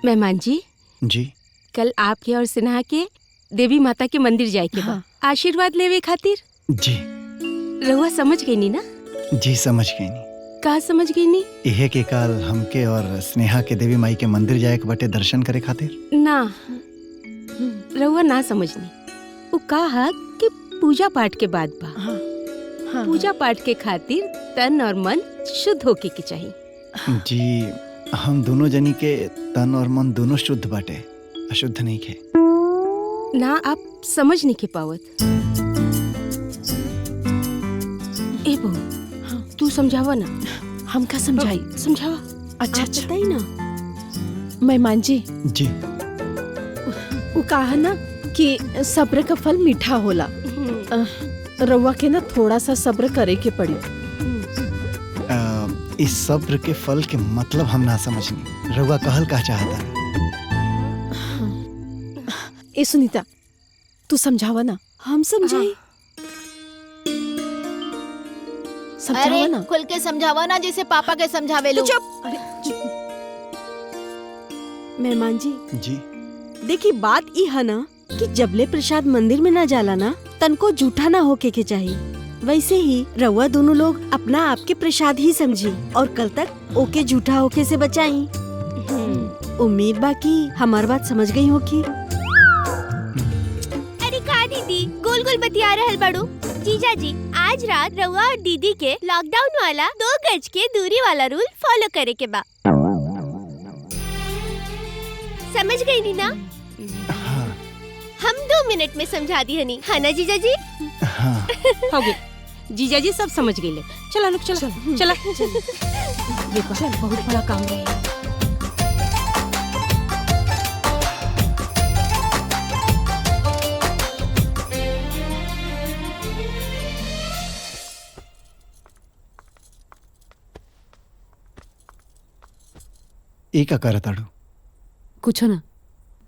मेहमान जी जी कल आपके और सिन्हा के देवी माता के मंदिर जाए के बा आशीर्वाद लेवे खातिर। जी रहुआ समझ गई नी ना? जी समझ गई नी। का समझ गई नी? इहे के काल हमके और स्नेहा के देवी माई के मंदिर जाए के बटे दर्शन करे खातिर। ना रहुआ ना समझनी। वो कहा कि पूजा पाठ के बाद बा। पूजा पाठ के खातिर तन और मन शुद्ध होके के चाहिए। जी हम दोनों जनी के तन और मन दोनों शुद्ध बाटे, अशुद्ध नहीं के। ना आप समझ नहीं के पावत। ए बहू तू समझावा ना। हम का समझाई? समझावा। अच्छा आप बताई ना। मेहमान जी जी वो कहा ना कि सब्र का फल मीठा होला। रउआ के ना थोड़ा सा सब्र करे के पड़ी। इस सब्र के फल के मतलब हम ना समझनी। रउआ कहल का चाहता? ए सुनीता तू समझावा ना। हम समझाई। समझावा अरे ना। खुल के समझावा ना जैसे पापा के समझावे लो। मेहमान जी जी देखी बात ई है ना कि जबले प्रसाद मंदिर में ना जाला ना तन को जूठा ना होके के चाहिए। वैसे ही रउआ दोनों लोग अपना आपके प्रसाद ही समझी और कल तक ओके जूठा होके से बचाई। उम्मीद बा कि हमार बात समझ गई हो कि। अरे का दीदी गोल गोल बतिया रहल बड़ू। जीजा जी आज रात रउआ और दीदी के लॉकडाउन वाला 2 गज के दूरी वाला रूल फॉलो करे के बा। समझ गई नी ना? हम 2 मिनट में समझा दी हनी, है ना जीजा जी? हो गए जीजा जी सब समझ गए। चला लोग चला चला। देखो बहुत बड़ा काम है। ई का करत अड़ू? कुछ ना,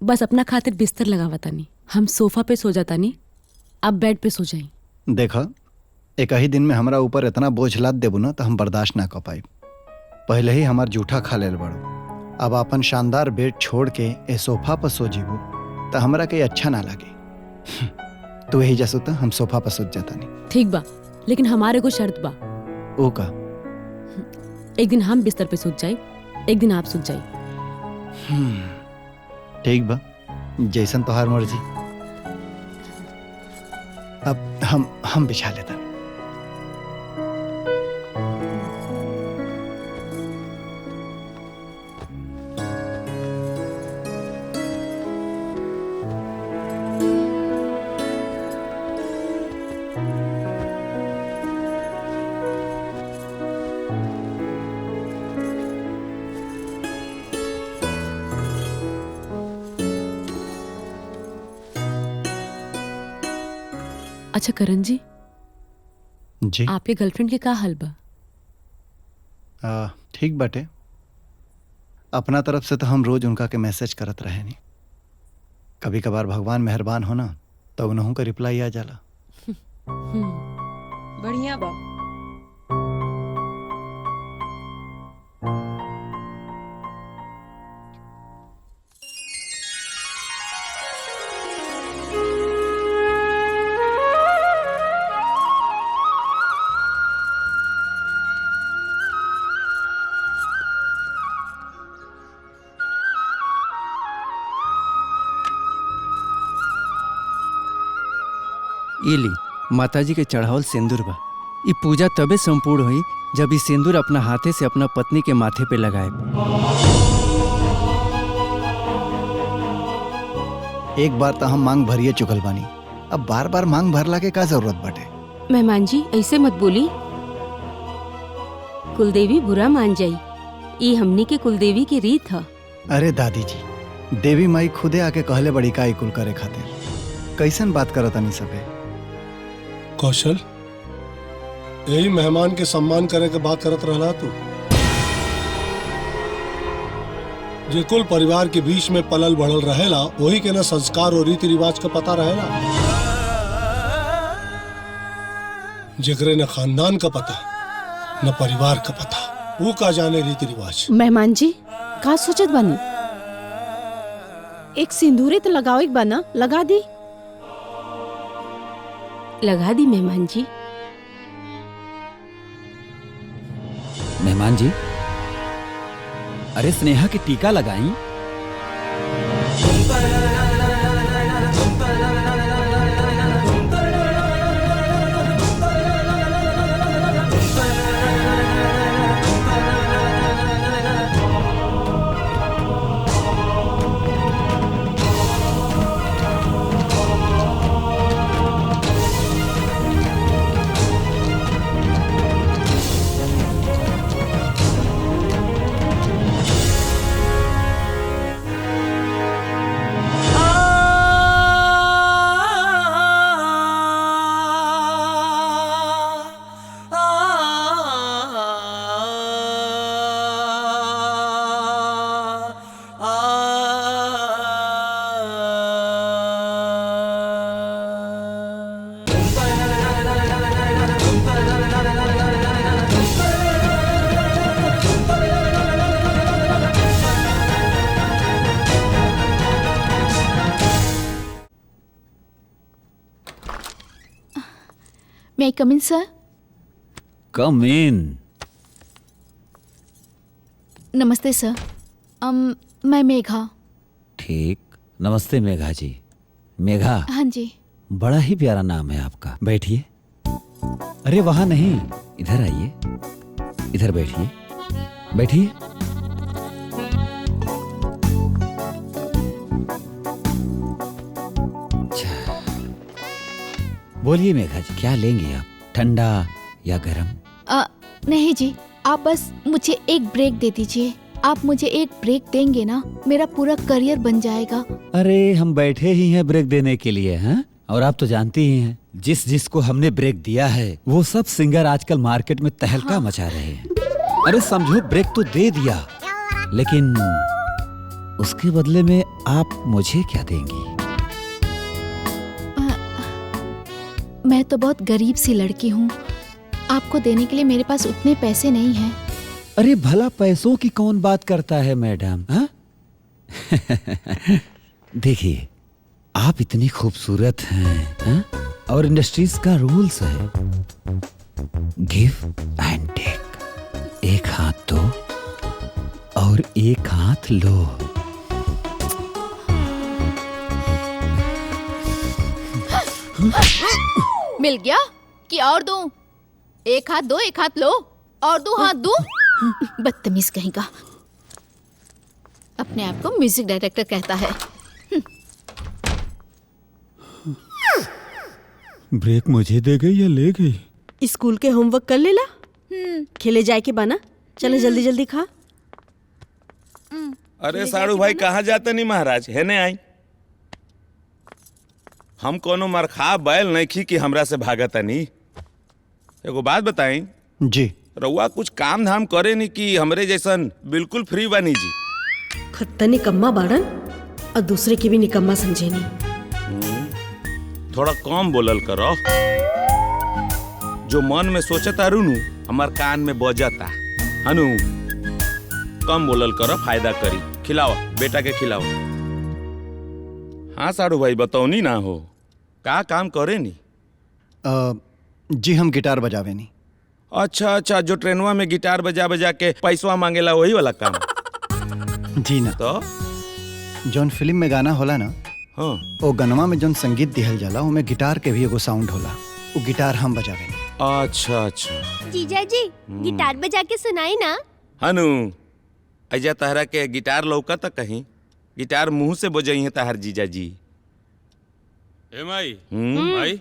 बस अपना खातिर बिस्तर लगावा तानी। हम सोफा पे सो जातानी, आप बेड पे सो जाई। देखा, एक ही दिन में हमरा ऊपर इतना बोझ लाद देबू ना तो हम बर्दाश्त ना कर पाई। पहले ही हमार जूठा खा लेल बड़ो, अब अपन शानदार बेड छोड़ के ए सोफा पर सो जीबू तो हमरा के अच्छा ना लगे। तू यही जसो तो हम सोफा पर सोच जाता नहीं। ठीक बा, लेकिन हमारे को शर्त बा। ओ का? एक दिन हम बिस्तर पे सोच जाई, एक दिन आप सोच जाई। ठीक बा, जैसन तोहार मर्जी। अब हम बिछा लेता। अच्छा करण जी, जी आपके गर्लफ्रेंड के का हाल बा? ठीक बाटे। अपना तरफ से तो हम रोज उनका के मैसेज करत रहे नहीं। कभी कभार भगवान मेहरबान हो ना तो उन्हों का रिप्लाई आ जाला। बढ़िया बा। इली माताजी के चढ़ावल सिंदूर बा। ई पूजा तबे संपूर्ण हुई जब ई सिंदूर अपना हाथे से अपना पत्नी के माथे पे लगाए। एक बार तो हम मांग भरिए चुकल बानी, अब बार बार मांग भरला के का जरूरत बाटे? मेहमान जी ऐसे मत बोली, कुलदेवी बुरा मान जाई। ई हमनी के कुलदेवी की रीत है। अरे दादी जी, देवी माई खुदे आके कहले बड़ी का कुल करे खातिर। कैसन बात करत नहीं सबे? कौशल, यही मेहमान के सम्मान करे के बात करत रहला तू? जे कुल परिवार के बीच में पलल बढ़ल रहेला वही के न संस्कार और रीति रिवाज का पता रहेला। जेकरे न खानदान का पता न परिवार का पता, वो का जाने रीति रिवाज। मेहमान जी का सोचत बानी? एक सिंदूरी तो लगाओ, एक बना लगा दी। लगा दी मेहमान जी। मेहमान जी, अरे स्नेहा की टीका लगाई। May I come in, sir? कम इन। नमस्ते सर। मैं मेघा। ठीक, नमस्ते मेघा जी। मेघा, हाँ जी। बड़ा ही प्यारा नाम है आपका। बैठिए। अरे वहां नहीं, इधर आइए, इधर बैठिए, बैठिए। बोलिए मेघा जी, क्या लेंगे आप, ठंडा या गरम? नहीं जी, आप बस मुझे एक ब्रेक दे दीजिए। आप मुझे एक ब्रेक देंगे ना, मेरा पूरा करियर बन जाएगा। अरे हम बैठे ही हैं ब्रेक देने के लिए, हैं? और आप तो जानती ही हैं, जिसको हमने ब्रेक दिया है वो सब सिंगर आजकल मार्केट में तहलका मचा रहे हैं। अरे समझो, ब्रेक तो दे दिया, लेकिन उसके बदले में आप मुझे क्या देंगी? मैं तो बहुत गरीब सी लड़की हूँ, आपको देने के लिए मेरे पास उतने पैसे नहीं हैं। अरे भला पैसों की कौन बात करता है मैडम, हाँ? देखिए, आप इतनी खूबसूरत हैं, हाँ? और इंडस्ट्रीज का रूल्स है गिव एंड टेक। एक हाथ दो और एक हाथ लो। मिल गया कि और दूं? एक हाथ दो, एक हाथ लो, और दो हाथ दूं? बदतमीज कहीं का, अपने आप को म्यूजिक डायरेक्टर कहता है। ब्रेक मुझे दे गई या ले गई? स्कूल के होमवर्क कर लेला, खेले जाए के बाना, चलो जल्दी जल्दी खा। अरे साड़ू भाई कहाँ जाते नहीं महाराज, है ने आई? हम कोनो मरखा बैल नहीं खी कि हमरा से भागता नहीं। एगो बात बताई जी, रउआ कुछ काम धाम करे नहीं कि हमरे जैसन बिल्कुल फ्री बनी जी? खत्ता निकम्मा बाड़न और दूसरे की भी निकम्मा समझे नहीं। थोड़ा कम बोलल करो, जो मन में सोचता रुनु हमार कान में बजता हनु। कम बोलल करो, फायदा करी। खिलाओ बेटा के खिलाओ। हाँ साड़ू भाई बताओ ना हो का काम करे नी? जी हम गिटार बजावे नी। अच्छा अच्छा, जो ट्रेनवा में गिटार बजा बजा के पैसवा मांगेला वही वाला काम? जी ना, तो जौन फिल्म में गाना होला ना, हाँ, वो गनमा में जौन संगीत दिहल जाला उमे गिटार के भी एगो साउंड होला, वो गिटार हम बजावे नी। अच्छा अच्छा। जीजा जी गिटार बजा के सुनाई ना। हनु अजा तहरा के गिटार लौका तक कहीं गिटार मुंह से बजाई है तहर जीजा जी। ए माई, भाई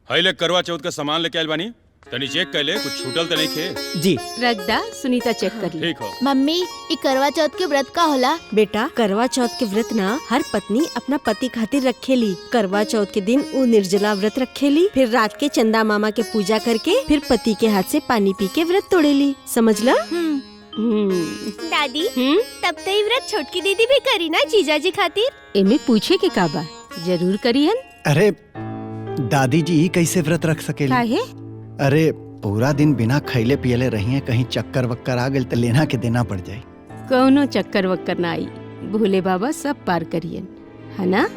हाई ले करवा चौथ का सामान लेके आइल बानी, तनी चेक कर ले, कुछ छूटल तो नहीं खे? जी रखदा, सुनीता चेक कर ले। ठीक हो। मम्मी, ई करवा चौथ के व्रत का होला? बेटा, करवा चौथ के व्रत ना हर पत्नी अपना पति खातिर रखेली। करवा चौथ के दिन वो निर्जला व्रत रखेली, फिर रात के चंदा मामा के पूजा करके फिर पति के हाथ से पानी पी के व्रत तोड़ेली। समझला? दादी तब तो ये व्रत छोटकी दीदी भी करी ना जीजा जी खातिर। एमे पूछे के का बा, जरूर करी हन। अरे दादी जी ई कैसे व्रत रख सकेली? काहे? अरे पूरा दिन बिना खैले पियले रही है, कहीं चक्कर वक्कर आ गई तो लेना के देना पड़ जाए। कौनो चक्कर वक्कर ना आई, भोले बाबा सब पार करियन, है ना?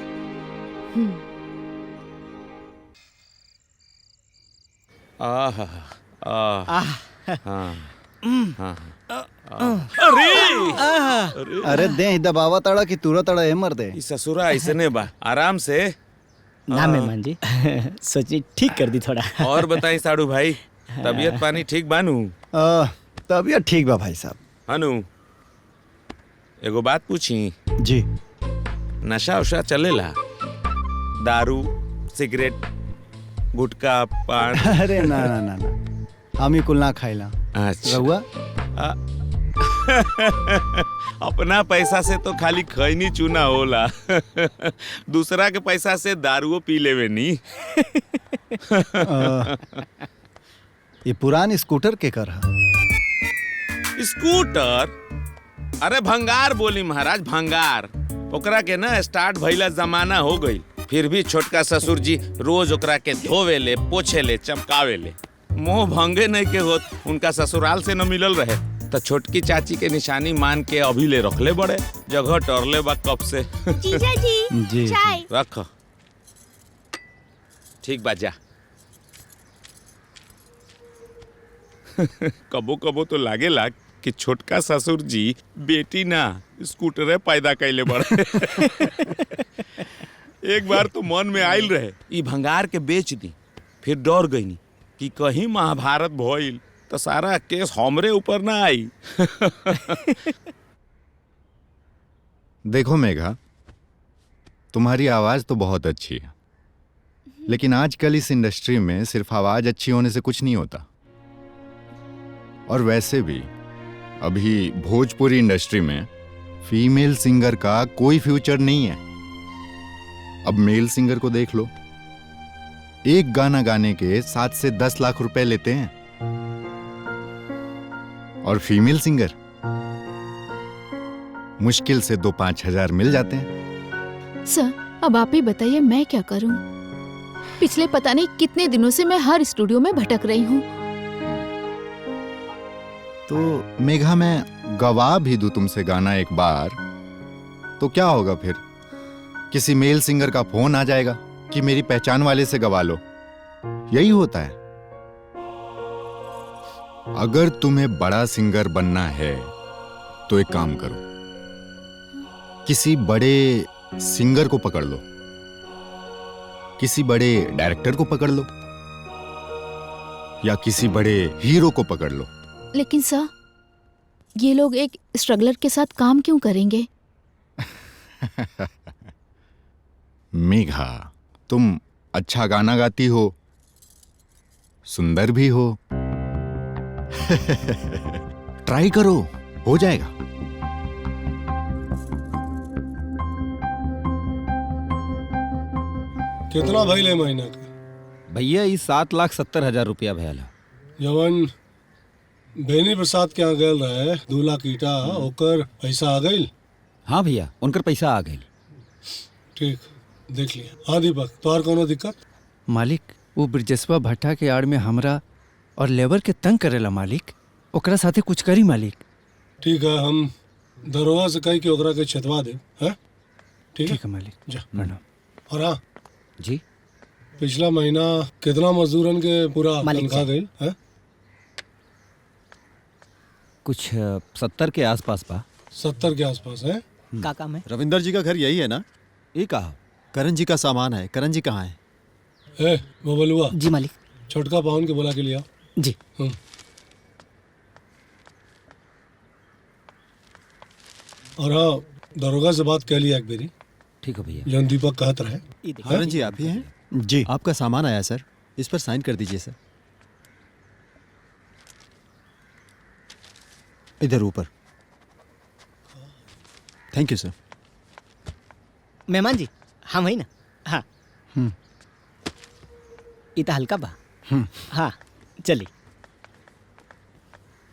आहा अरे दे दबावा तड़ा कि तुरा तड़ा है मर दे। ससुरा ऐसने बा, आराम से ना मेहमान जी सोची ठीक कर दी थोड़ा। और बताई साड़ू भाई, तबीयत पानी ठीक बानू? तबीयत ठीक बा भाई साहब। हनु एगो बात पूछी जी, नशा उशा चलेला? दारू, सिगरेट, गुटखा, पान? अरे ना ना ना ना, हम ही कुल ना खाइला। अच्छा रहुआ? अपना पैसा से तो खाली खैनी चूना होला दूसरा के पैसा से दारुओ पी लेवे नी। ये पुरान स्कूटर के कर हा? स्कूटर? अरे भंगार बोली महाराज, भंगार। ओकरा के ना स्टार्ट भइला जमाना हो गई, फिर भी छोटका ससुर जी रोज ओकरा के धोवे ले, पोछे ले, चमकावे ले। मोह भंगे नहीं के होत, उनका ससुराल से न मिलल रहे तो छोटकी चाची के निशानी मान के अभी ले रखले बड़े, जगह टरले बा कब से। जीजा जी चाय रख, ठीक बा जा। कबो कबो तो लागेला कि छोटका ससुर जी बेटी ना स्कूटरे पैदा कैले बड़े। एक बार तो मन में आइल रहे ई भंगार के बेच दी, फिर डर गई कि कहीं महाभारत भइल तो सारा केस हमरे ऊपर ना आई। देखो मेघा, तुम्हारी आवाज तो बहुत अच्छी है, लेकिन आजकल इस इंडस्ट्री में सिर्फ आवाज अच्छी होने से कुछ नहीं होता। और वैसे भी अभी भोजपुरी इंडस्ट्री में फीमेल सिंगर का कोई फ्यूचर नहीं है। अब मेल सिंगर को देख लो, एक गाना गाने के 7 से 10 लाख रुपए लेते हैं, और फीमेल सिंगर मुश्किल से 2-5 हजार मिल जाते हैं। सर अब आप ही बताइए मैं क्या करूं? पिछले पता नहीं कितने दिनों से मैं हर स्टूडियो में भटक रही हूं। तो मेघा, मैं गवा भी दूं तुमसे गाना एक बार तो क्या होगा फिर? किसी मेल सिंगर का फोन आ जाएगा कि मेरी पहचान वाले से गवा लो। यही होता है। अगर तुम्हें बड़ा सिंगर बनना है तो एक काम करो, किसी बड़े सिंगर को पकड़ लो, किसी बड़े डायरेक्टर को पकड़ लो, या किसी बड़े हीरो को पकड़ लो। लेकिन सर ये लोग एक स्ट्रगलर के साथ काम क्यों करेंगे? मेघा, तुम अच्छा गाना गाती हो, सुंदर भी हो। ट्राई करो, हो जाएगा। कितना भइले महीना का? भैया ये 7,70,000 रुपया भैया। जवन बेनी प्रसाद के यहाँ गल रहे 2 लाख ईटा, ओकर पैसा आ गई? हाँ भैया, उनकर पैसा आ गई। ठीक, देख लिया। हाँ दीपक, तोहर कोनो दिक्कत? मालिक, वो ब्रजेशवा भट्टा के आड़ में हमरा और लेबर के तंग करेला मालिक। ओकरा साथे कुछ करी मालिक। ठीक है, हम दरोगा से कही कि ओकरा के छतवा दे। है ठीक है मालिक। जा। प्रणाम। और हाँ जी, पिछला महीना कितना मजदूरन के पूरा मालिक तनख्वाह जी। गई है? कुछ 70 के आसपास बा। 70 के आसपास है। का काम है? रविंदर जी का घर यही है ना? ये कहा करण जी का सामान है। करण जी कहाँ है? ए बबलुआ। जी मालिक। छोटका पाहुन के बोला के लिया। जी। और हाँ, दरोगा से बात कह लिया एक बेरी। ठीक है भैया। जन दीपक कहत रहे। करण जी आप ही हैं? जी। आपका सामान आया सर, इस पर साइन कर दीजिए सर। इधर ऊपर। थैंक यू सर। मेहमान जी, हम वही ना? हाँ। इतना हल्का बा। हाँ चलिए।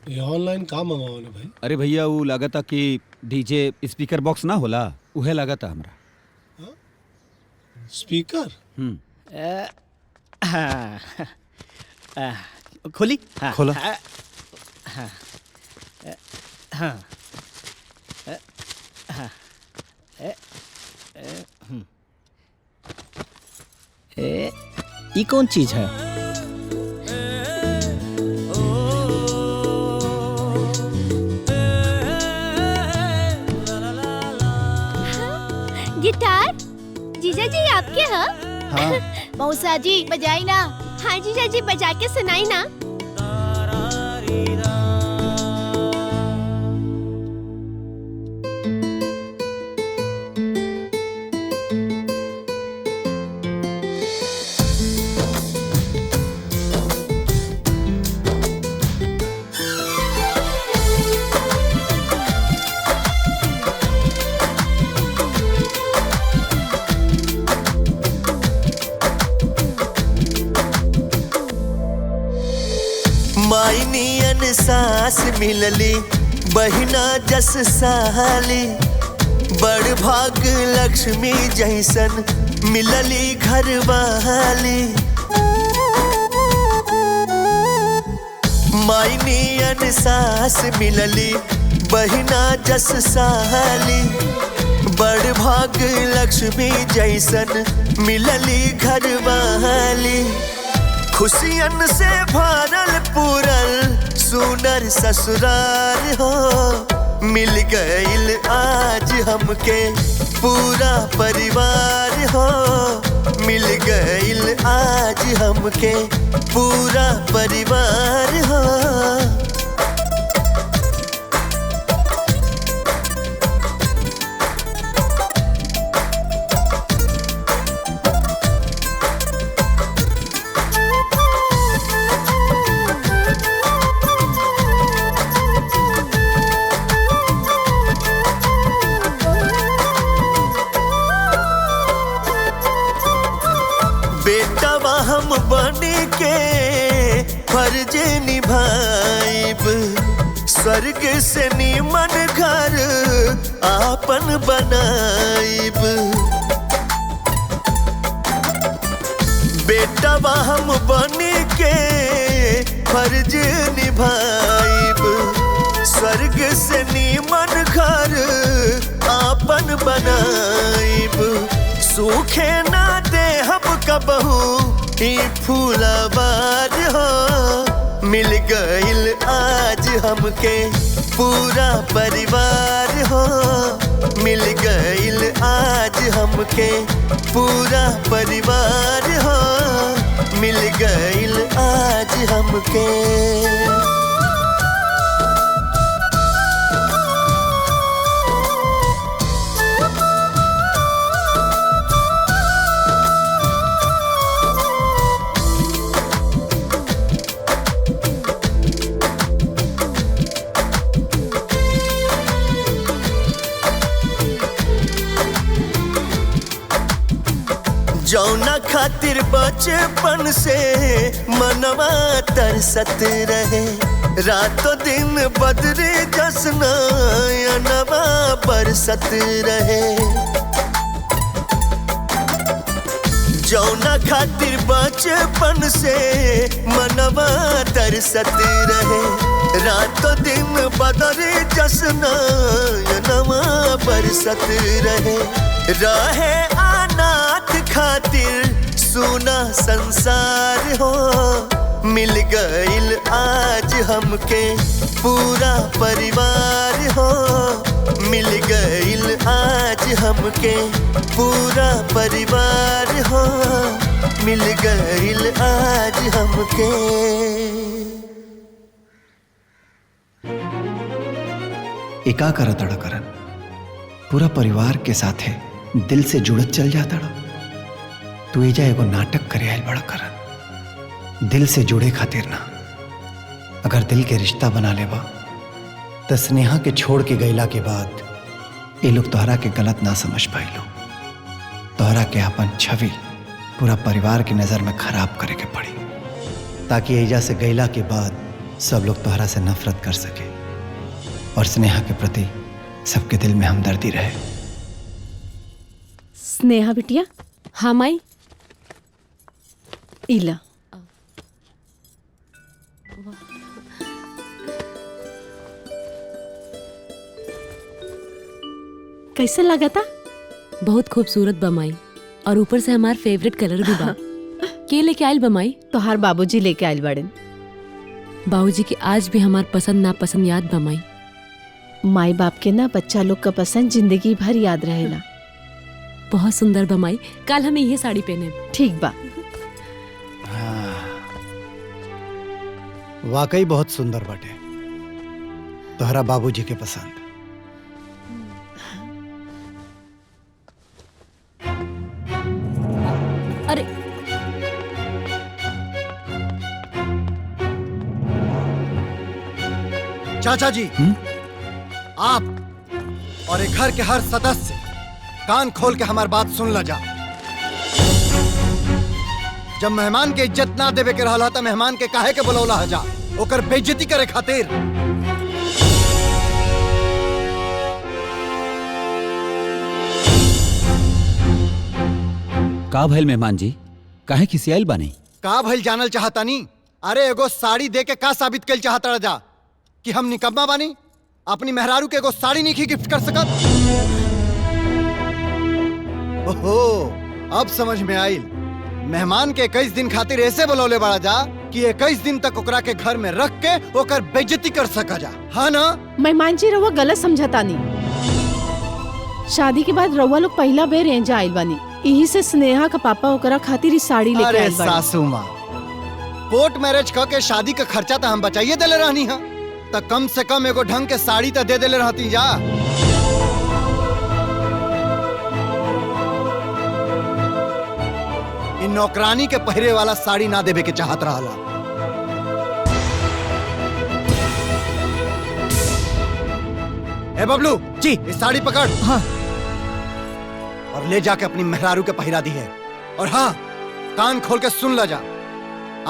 ये ऑनलाइन काम मंगाओ ना भाई। अरे भैया, वो लागता कि डीजे स्पीकर बॉक्स ना होला, उहे लागता हमरा। स्पीकर? हाँ। खोली? हाँ। खोला। हाँ। हाँ। हाँ। हाँ। ये कौन चीज है? गिटार? जीजा जी आपके हैं? हाँ। मौसा जी बजाई ना। हाँ जीजा जी, बजा के सुनाई ना। मायनियन सास मिलली, बहिना जस साली, बड़ भाग लक्ष्मी जैसन मिलली घरवाली। मायनियन सास मिलली, बहिना जस साली, बड़ भाग लक्ष्मी जैसन मिलली घरवाली। खुशियन से भरल पूरल सुनर ससुराल हो, मिल गईल आज हमके पूरा परिवार हो, मिल गईल आज हमके पूरा परिवार हो। हम बने के फर्ज निभाइब, स्वर्ग से निमन घर आपन बनाइब बेटवा हम बनी के फर्ज निभाइब स्वर्ग से नीमन घर आपन बनाइब सूखे ना दे हम कबहू ई फूलवार हो मिल गइल आज हमके पूरा परिवार हो मिल गइल आज हमके पूरा परिवार हो मिल गइल आज हमके जौना खातिर बचपन से मनवा तरसत रहे रातों दिन बदरे जसना नवा बरसत रहे जौना खातिर बचपन से मनवा तरसत रहे रातों दिन बदरे जसना नवा बरसत रहे अनाथ खातिर सुना संसार हो मिल गइल आज हमके पूरा परिवार हो मिल गइल आज हमके पूरा परिवार हो मिल गइल आज हमके एका करत अड़ करन पूरा परिवार के साथे दिल से जुड़त चल जाता तू एजा एगो नाटक करे आयल बड़ा करन दिल से जुड़े खातिर ना अगर दिल के रिश्ता बना लेबा तो स्नेहा के छोड़ के गईला के बाद ये लोग तोहरा के गलत ना समझ पाइलो तोहरा के अपन छवि पूरा परिवार की नजर में खराब करे के पड़ी ताकि एजा से गईला के बाद सब लोग तोहरा से नफरत कर सके और स्नेहा के प्रति सबके दिल में हमदर्दी रहे। स्नेहा बिटिया। हाँ माई। इला कैसा लगा था? बहुत खूबसूरत बमाई और ऊपर से हमार फेवरेट कलर भी बा। के लेके आयल बमाई? तोहार बाबूजी लेके आयल बाड़न। बाबूजी की आज भी हमार पसंद नापसंद याद बमाई। माई बाप के ना बच्चा लोग का पसंद जिंदगी भर याद रहेला। बहुत सुंदर बमाई, कल हमें यह साड़ी पहने। ठीक बा। वाकई बहुत सुंदर बाटे तोहरा बाबूजी के पसंद। अरे चाचा जी आप और एक घर के हर सदस्य कान खोल के हमारी बात सुन ला जा। जब मेहमान के इज्जत ना देवे के रहला त मेहमान के काहे के बुलौला जा ओकर बेइज्जती करे खातिर। का भइल मेहमान जी, काहे खिसियाइल बानी? का भइल जानल चाहता नी? अरे एगो साड़ी दे के का साबित कल चाहता जा कि हम निकम्मा बानी? अपनी मेहरारू के एगो साड़ी नहीं गिफ्ट कर सकत? ओहो अब समझ में आइल। मेहमान के 21 दिन खातिर ऐसे बुलौले बड़ा जा कि 21 दिन तक ओकरा के घर में रख के ओकर बेइज्जती कर सका जा। हाँ ना? मेहमान जी रउआ गलत समझता नहीं। शादी के बाद रउआ लोग पहला बेर एंजा आइल बानी, यही से स्नेहा का पापा ओकरा खातिर साड़ी लेके आइल बानी। सासू माँ, कोर्ट मैरिज क के शादी का खर्चा तो हम बचाइए देले रहनी है, तो कम से कम एगो ढंग के साड़ी तो दे देले रहती जा। इन नौकरानी के पहरे वाला साड़ी ना देवे के चाहत रहला। ए बबलू जी, इस साड़ी पकड़। हाँ। और ले जाके अपनी मेहरारू के पहिरा दी है। और हाँ, कान खोल के सुन ला जा,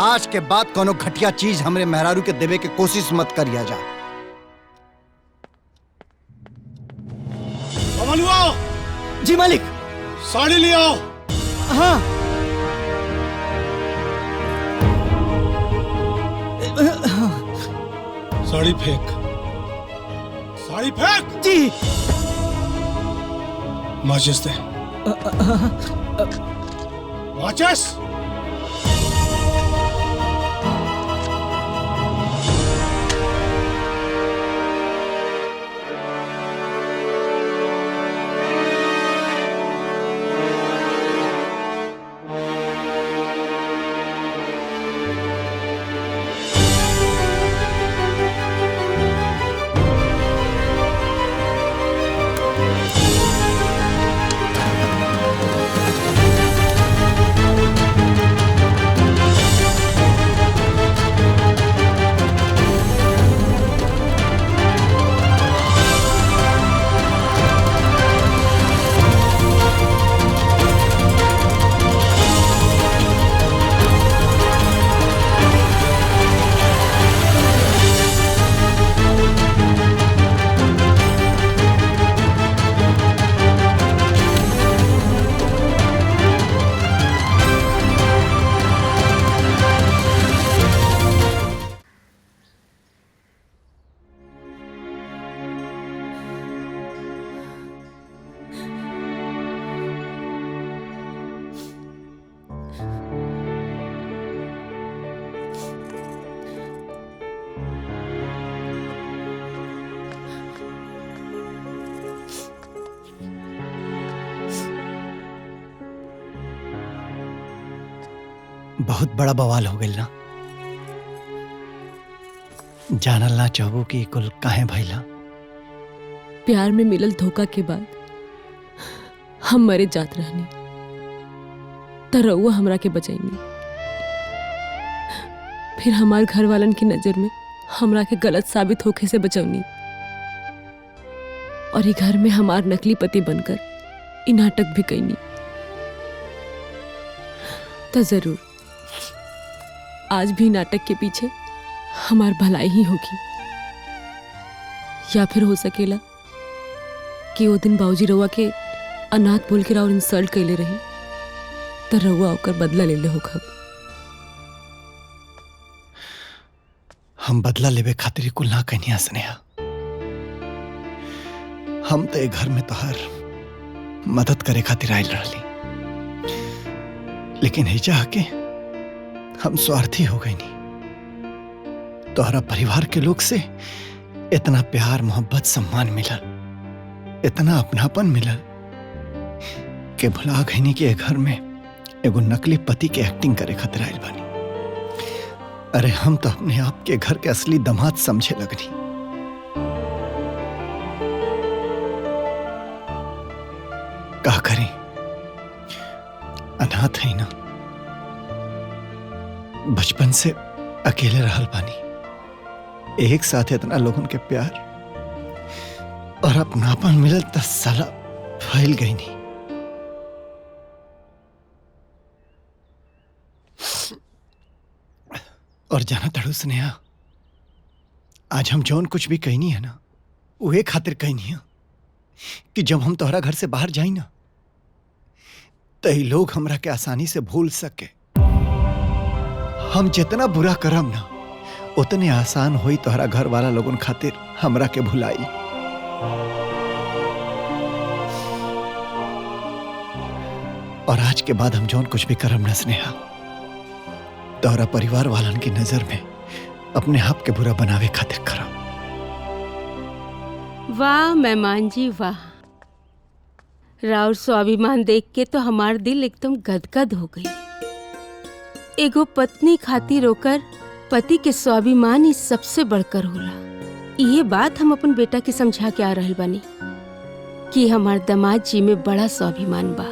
आज के बाद कोनो घटिया चीज हमरे मेहरारू के देवे के कोशिश मत करिया जा। मालुआ जी मालिक। साड़ी ले आओ। हाँ। साड़ी फेंक, साड़ी फेंक। जी। माचिस दे। माचिस। बहुत बड़ा बवाल हो गइल ना। जानल ना चाहबो कि कुल काहे भइला। प्यार में मिलल धोखा के बाद हम मरे जात रहनी, त रउआ हमरा के बचैनी। फिर हमार घर वालन की नजर में हमरा के गलत साबित होखे से बचौनी, और ये घर में हमार नकली पति बनकर ई नाटक भी कैनी। तो जरूर आज भी नाटक के पीछे हमार भलाई ही होगी, या फिर हो सकेला कि वो दिन बाबूजी रउआ के अनाथ बोल के और इंसल्ट कैले रही, तो रउआ ओकर बदला ले ले होखब। हम बदला लेवे खातिर कुल ना कहनी स्नेहा। हम तो घर में तोहर मदद करे खातिर आयल रहली, लेकिन हिजा आके हम स्वार्थी हो गई नहीं। तोहरा परिवार के लोग से इतना प्यार मोहब्बत सम्मान मिलल, इतना अपनापन मिलल कि भुला गई कि घर में एगो नकली पति के एक्टिंग करे खातिर आयल बानी। अरे हम तो अपने आप के घर के असली दामाद समझे लगनी। का करें, अनाथ है ना, बचपन से अकेले रहल बानी। एक साथ इतना लोगन के प्यार और अपनापन मिलल त साला फैल गई नहीं। और जाना तड़ू स्नेहा, आज हम जौन कुछ भी कहनी है ना, वो एक खातिर कहनी है कि जब हम तोहरा घर से बाहर जाई ना, तही लोग हमरा के आसानी से भूल सके। हम जितना बुरा करम ना, उतने आसान होई तोहरा घर वाला लोगन खातिर हमरा के भुलाई। और आज के बाद हम जौन कुछ भी करम ना स्नेहा, तोहरा परिवार वालन की नजर में अपने आप के बुरा बनावे खातिर करम। वाह मेहमान जी वाह, राउर स्वाभिमान देख के तो हमार दिल एकदम गदगद हो गई। एगो पत्नी खातिर होकर पति के स्वाभिमान ही सबसे बढ़कर होला। ये बात हम अपन बेटा के समझा के आ रहल बानी कि हमार दामाद जी में बड़ा स्वाभिमान बा,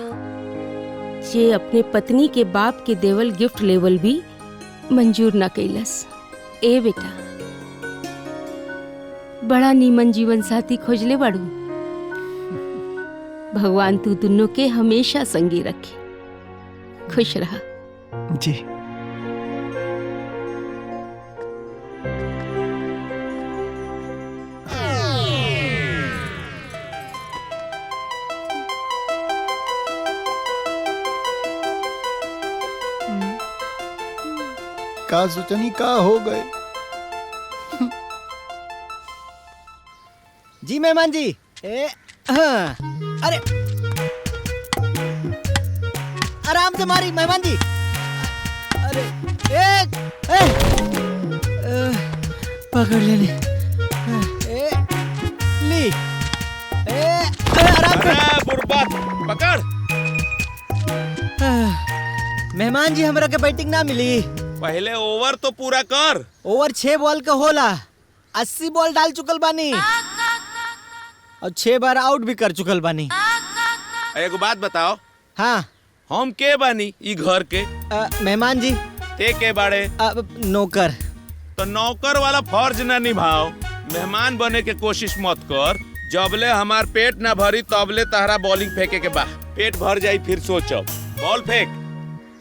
जे अपने पत्नी के बाप के देवल गिफ्ट लेवल भी मंजूर न कैलस। ए बेटा, बड़ा नीमन जीवन साथी खोजले बाड़ू। भगवान तू दोनों के हमेशा संगी रखे। खुश रहा। जी। का सोचनी का हो गए। जी मेहमान जी। हाँ। अरे आराम से मारी मेहमान जी। अरे पकड़ लेने। ली। आराम से। बुर्बक पकड़। मेहमान जी हमरा के बैटिंग ना मिली। पहले ओवर तो पूरा कर। ओवर 6 बॉल का होला। 80 बॉल डाल चुकल बानी और 6 बार आउट भी कर चुकल बानी। एक बात बताओ। हाँ। हम के बानी ई घर के? मेहमान जी। ते के बाड़े? नौकर। तो नौकर वाला फर्ज ना निभाओ। मेहमान बने के कोशिश मत कर। जबले हमार पेट ना भरी तबले तहरा बॉलिंग फेंके के बा। पेट भर जाई फिर सोचो। बॉल फेंक।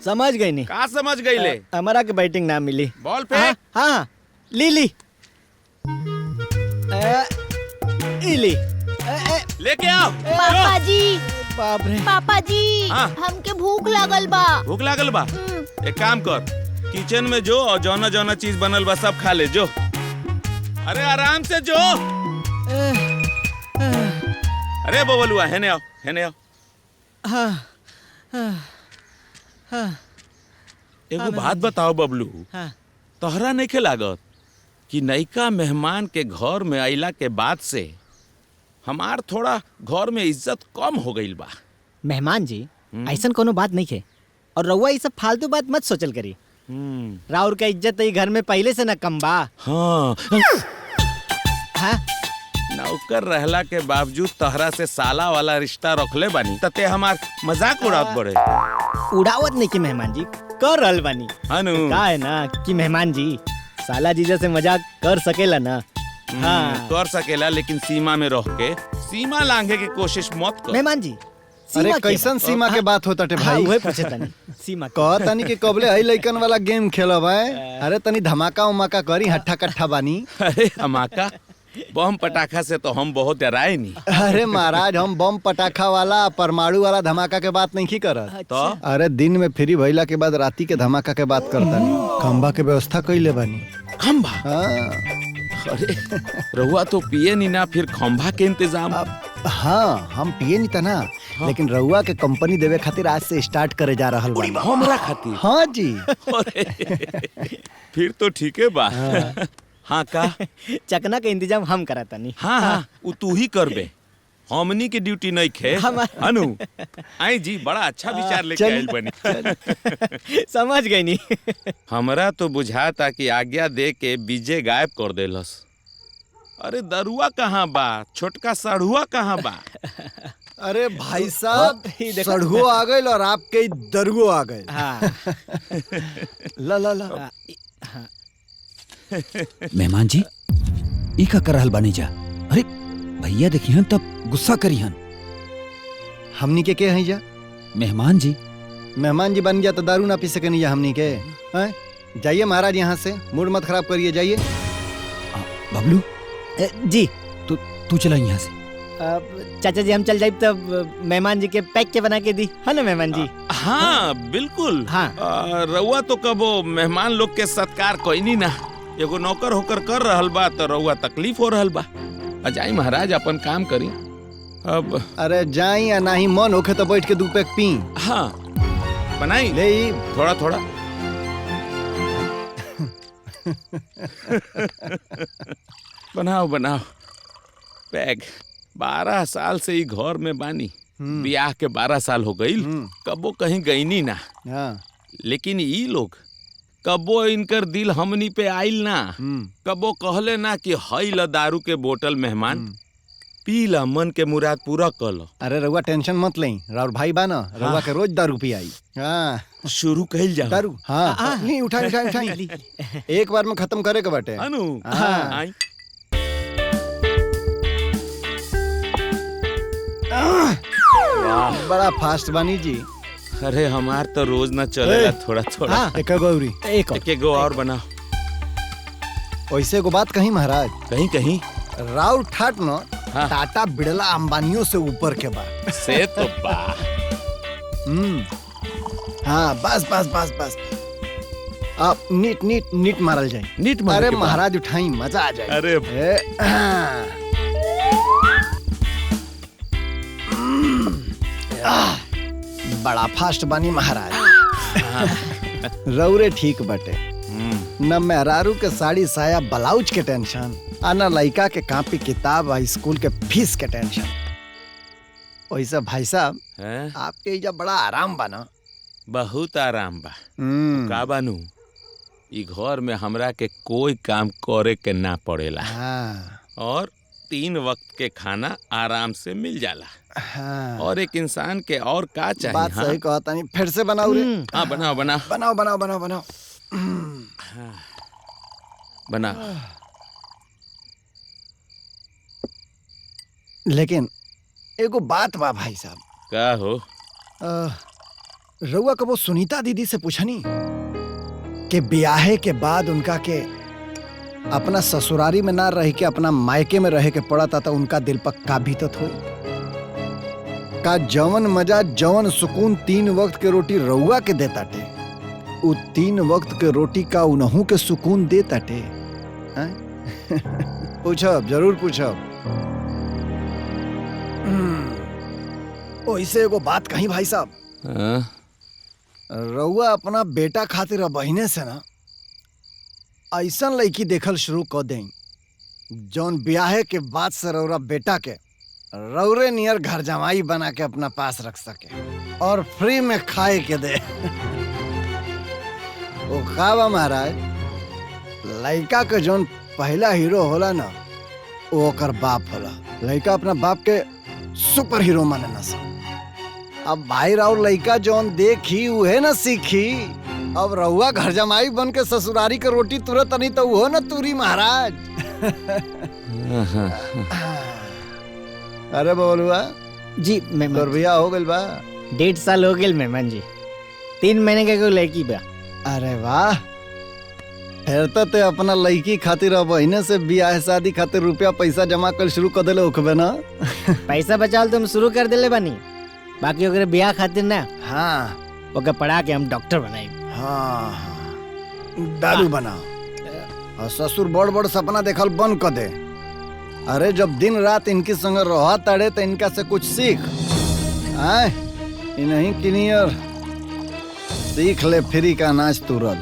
समझ गई नहीं? का समझ गई ले? हमारा के बैटिंग ना मिली। बॉल फेंक। हाँ ली। ली। लेके आओ। पापा जी। बाप रे। पापा जी। हाँ। हमके भूख लागल बा। भूख लागल बा? एक काम कर, किचन में जो और जौना जौना चीज बनल बा सब खा ले जो। अरे आराम से जो। अरे बबलुआ हेने आओ, हेने आओ। एगो बात बताओ बबलू। तोहरा नहीं के लागत कि नयका मेहमान के घर में आइला के बाद से हमार थोड़ा घर में इज्जत कम हो गई बा? मेहमान जी ऐसा कोनो बात नहीं है और रउआ ये सब फालतू बात मत सोचल करी। राउर का इज्जत घर में पहले से न कम बा। हाँ। हाँ? नौकर रहला के बावजूद तहरा से साला वाला रिश्ता रखले बानी तते हमार मजाक उड़ात बड़े। उड़ावत नहीं की मेहमान जी, कर रहल बानी। का है ना कि मेहमान जी साला जीजा से मजाक कर सकेला ना। हाँ। कर सकेला लेकिन सीमा में रह के। सीमा लांघे की कोशिश मत कर मेहमान जी। अरे कैसन सीमा के बात होता टे भाई? वही पूछे तनी सीमा कह तनी के कबले हई लइकन वाला गेम खेलब है। अरे तनी धमाका उमाका करी, हट्ठा कट्ठा बानी। अरे धमाका बम पटाखा से तो हम बहुत डराए नहीं। अरे महाराज हम बम पटाखा वाला परमाणु वाला धमाका के बात नहीं करत। तो अरे दिन में फ्री भइला के बाद राती के धमाका के बात करता नहीं। खंबा के व्यवस्था कइले बानी। खंबा? हाँ। अरे रहुआ तो पिए नहीं ना, फिर खंबा के इंतजाम? हाँ हम पिए नहीं था ना। हाँ। लेकिन रउआ के कंपनी देवे खातिर आज से स्टार्ट करे जा रहल बानी। हमरा खातिर? हाँ जी। फिर तो ठीक है बा। हाँ का चकना के इंतजाम हम कराता नहीं। हाँ हाँ वो तू ही करबे, हमनी के ड्यूटी नहीं खे। अनु आई जी बड़ा अच्छा विचार लेके आइल बनी। समझ गई नहीं। हमरा तो बुझाता कि आज्ञा दे के बीजे गायब कर देलस। अरे दरुआ कहाँ बा? छोटका सड़ुआ कहाँ बा? अरे भाई साहब सड़ुओ आ गए और आपके दरुओ आ गए। हाँ। ला ला ला। मेहमान जी ई का कर रहल बानी जा? अरे भैया देखिहन तब गुस्सा करिहन। हमनी के हैं जा? मेहमान जी। मेहमान जी बन गया तो दारू ना पी सके जा हमनी के। जाइए महाराज यहाँ से, मूड मत खराब करिए, जाइए। बबलू जी तू चला यहाँ से। चाचा जी हम चल जाए तब मेहमान जी के पैक के बना के दी है ना मेहमान जी? हाँ बिल्कुल। हाँ। रउआ तो कबो मेहमान लोग के सत्कार कोई नहीं ना। एगो नौकर होकर कर रहल बा तो रउआ तकलीफ हो रहल बा। जाई महाराज अपन काम करी अब। अरे जाई या नहीं मन होके तो बैठ के 2 पैक पी। हाँ बनाई ले थोड़ा थोड़ा। बनाओ बनाओ पैग। 12 साल से ही घर में बानी। ब्याह के 12 साल हो गई, कबो कहीं गई नहीं ना। हाँ। लेकिन ई लोग कबो इनकर दिल हमनी पे आइल ना। कबो कहले ना कि हई ल दारू के बोतल मेहमान पी ला, मन के मुराद पूरा कर लो। अरे रउआ टेंशन मत लें, राउर भाई बा ना, रउआ के रोज दारू पी आई। हाँ शुरू कइल जा दारू। हाँ नहीं उठा उठा उठा एक बार में खत्म करे के बाटे। अनु हाँ। बड़ा फास्ट बानी जी। अरे हमार तो रोज ना चलेगा थोड़ा थोड़ा। हाँ, एक गौरी एक गो और बनाओ। वैसे को बात कहीं महाराज, कहीं कहीं राउर ठाट न हाँ। टाटा बिड़ला अंबानियों से ऊपर के बा। से तो बा। हाँ बस बस बस बस। आप नीट नीट नीट मारल जाए। नीट मारे अरे के बाद? महाराज उठाई, मजा आ जाए। अरे बड़ा फास्ट बानी महाराज। रौरे ठीक बटे। न मेहरारू के साड़ी साया ब्लाउज के टेंशन, आ न लड़का के कॉपी किताब आ स्कूल के फीस के टेंशन। वैसे भाई साहब आपके इजा बड़ा आराम बना। बहुत आराम बा। का बानू, ई घर में हमरा के कोई काम करे के ना पड़ेला। और 3 वक्त के खाना आराम से मिल जाला। और एक इंसान के और का चाहिए? बात सही कहता नहीं, फिर से बनाओ रे। हाँ बनाओ बनाओ बनाओ बनाओ बनाओ बनाओ बना। लेकिन एगो बात बा भाई साहब। का हो? रउआ कबो सुनीता दीदी से पूछनी कि ब्याहे के बाद उनका के अपना ससुरारी में ना रह के अपना मायके में रह के पड़ा था, तो उनका दिल पर का बीतत होई? का जवन मजा जवन सुकून 3 वक्त के रोटी रउआ के देता टे, उ 3 वक्त के रोटी का उनहू के सुकून देता टे? पूछब, जरूर पूछब। ओइसे एगो बात कही भाई साहब। रउआ अपना बेटा खातिर बहिने से ना ऐसन लड़की देखल शुरू कर दें जौन ब्याहे के बाद से रउरा बेटा के रौरे नियर घर जमाई बना के अपना पास रख सके और फ्री में खाए के दे। वो खावा महाराज, लड़का के जौन पहला हीरो होला ना, वो ओकर बाप होला। लड़का अपना बाप के सुपर हीरो माने ना सब। अब भाई राव लड़का जौन देखी उहे ना सीखी। अब रहुआ घर जमाई बन के ससुरारी के रोटी तुरत नहीं तो वो ना तुरी महाराज। अरे बोलुआ जी मेहमान तोर बियाह हो गइल बा? 1.5 साल हो गए मेहमान जी। 3 महीने के कोई लड़की बा। अरे वाह, फिर तो ते अपना लड़की खातिर अब इन्हें से बियाह शादी खातिर रुपया पैसा जमा कर शुरू कर देले होखबे ना? पैसा बचाल तो हम शुरू कर देले बानी, बाकी ओकरे बियाह खातिर ना। हाँ, ओके पढ़ा के हम डॉक्टर बनाई। हाँ, दारू बनाओ और ससुर बड़ बड़ सपना देखल बंद कर दे। अरे जब दिन रात इनकी संग रहा तड़े तो इनका से कुछ सीख। आए इन्हीं किनियर सीख ले फ्री का नाच तुरल।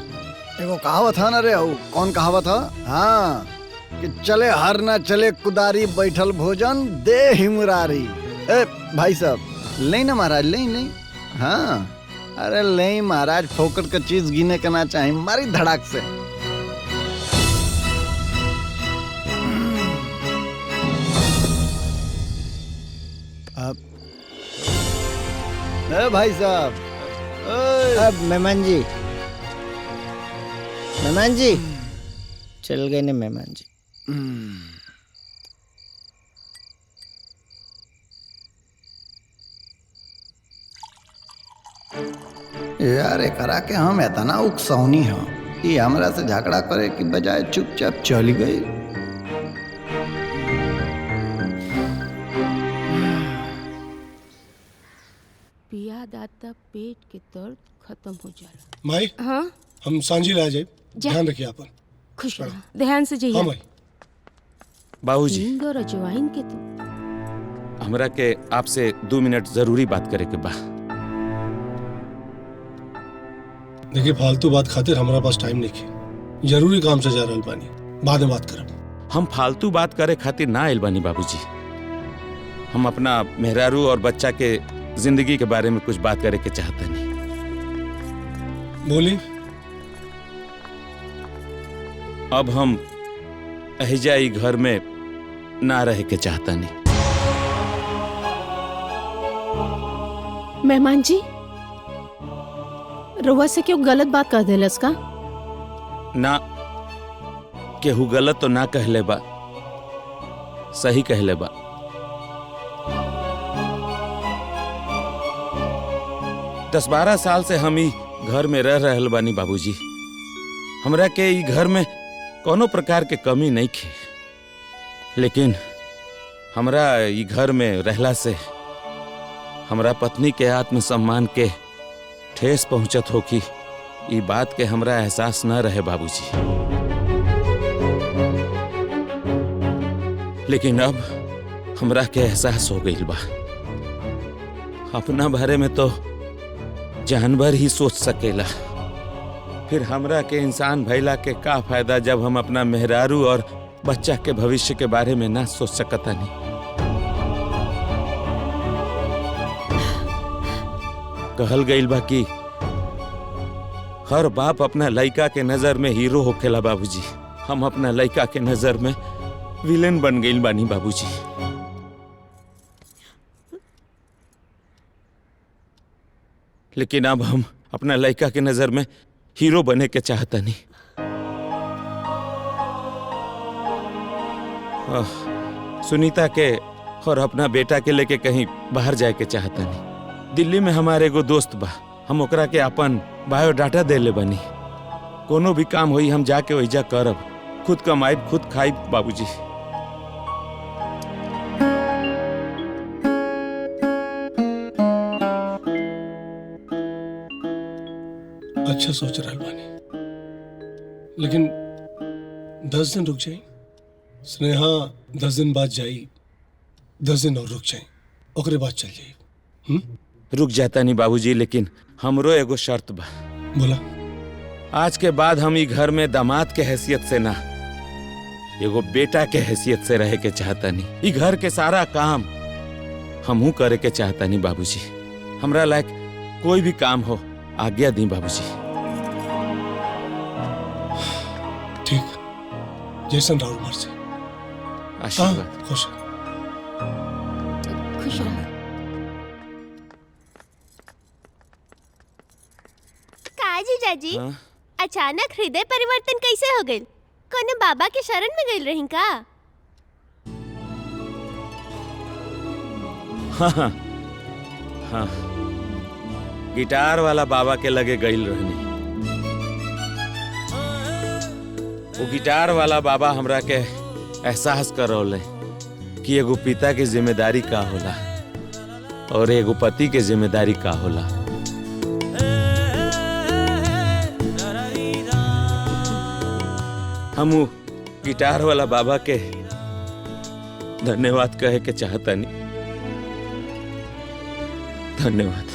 एगो कहावत है ना रे, कौन कहावत है? हाँ, कि चले हर ना चले कुदारी, बैठल भोजन दे हिमरारी। ए भाई साहब ले ना महाराज, ले नहीं। हाँ अरे ले महाराज, फोकट का चीज गिने के ना चाहे, मारी धड़ाक से। अब भाई साहब, अब मेहमान जी, मेहमान जी चल गए ने मेहमान जी। यार एकरा के हम इतना उकसौनी हो कि हमरा से झगड़ा करे की बजाय चुपचाप चली गई। पिया दाता पेट के दर्द खत्म हो जाला। माई, हाँ हम सांझी ला जाए, जा। ध्यान रखिए अपन। खुश रहा, ध्यान से जाइए। हाँ माई। बाबूजी, हींग और अजवाइन के तो हमरा के आपसे 2 मिनट जरूरी बात करे के बा। देखिए फालतू बात खातिर हमारा पास टाइम नहीं है, जरूरी काम से जा रहल बानी, बाद में बात करब। हम फालतू बात करे खातिर ना आइल बानी बाबूजी। हम अपना मेहरारू और बच्चा के जिंदगी के बारे में कुछ बात करे के चाहते नहीं। बोली। अब हम अहिजाई घर में ना रह के चाहता नहीं। मेहमान जी, रुआ से क्यों गलत बात कह देलस का? ना केहू गलत तो ना कहले बा, सही कहले बा। दस 12 साल से हम ई घर में रह रहल बानी बाबूजी। हमरा के ई घर में कोनो प्रकार के कमी नहीं खे, लेकिन हमरा ई घर में रहला से हमरा पत्नी के आत्मसम्मान के ठेस पहुंचत हो कि ई बात के हमरा एहसास न रहे बाबूजी, लेकिन अब हमरा के एहसास हो गई बा। अपना बारे में तो जानवर ही सोच सकेला, फिर हमरा के इंसान भइला के का फायदा जब हम अपना मेहरारू और बच्चा के भविष्य के बारे में ना सोच सकता नहीं। कहल गईल बा कि हर बाप अपना लइका के नजर में हीरो होखेला बाबूजी। हम अपना लइका के नजर में विलेन बन गईल बानी बाबूजी। लेकिन अब हम अपना लइका के नजर में हीरो बने के चाहता नहीं। सुनीता के और अपना बेटा के लेके कहीं बाहर जाए के चाहता नहीं। दिल्ली में हमारे एगो दोस्त बा, हम ओकरा के अपन बायोडाटा दे ले बनी। कोनो भी काम होई हम जाके वहीजा करब, खुद कमाइब खुद खाइब बाबूजी। अच्छा सोच रहा बानी, लेकिन 10 दिन रुक जाई। स्नेहा 10 दिन बाद जाई, 10 दिन और रुक जाई, ओकरे बाद चल जाई। रुक जाता नहीं बाबूजी, लेकिन हमरो एगो शर्त बा। बोला। आज के बाद हम ई घर में दामाद के हैसियत से ना, एगो बेटा के हैसियत से रहे के चाहता नहीं। ई घर के सारा काम हमहू करे के चाहता नहीं बाबूजी। हमरा लायक कोई भी काम हो आज्ञा दी बाबूजी। ठीक, जैसन राहुल मर्जी। आशीर्वाद। खुश खुश रहो। का जीजाजी, अचानक हृदय परिवर्तन कैसे हो गई? कोनो बाबा के शरण में गई रही का? हाँ, हाँ, गिटार वाला बाबा के लगे गईल रहनी। वो गिटार वाला बाबा हमरा के एहसास करौले कि एगो पिता के जिम्मेदारी का होला और एगो पति के जिम्मेदारी का होला। हम गिटार वाला बाबा के धन्यवाद कहे के चाहता नहीं। धन्यवाद।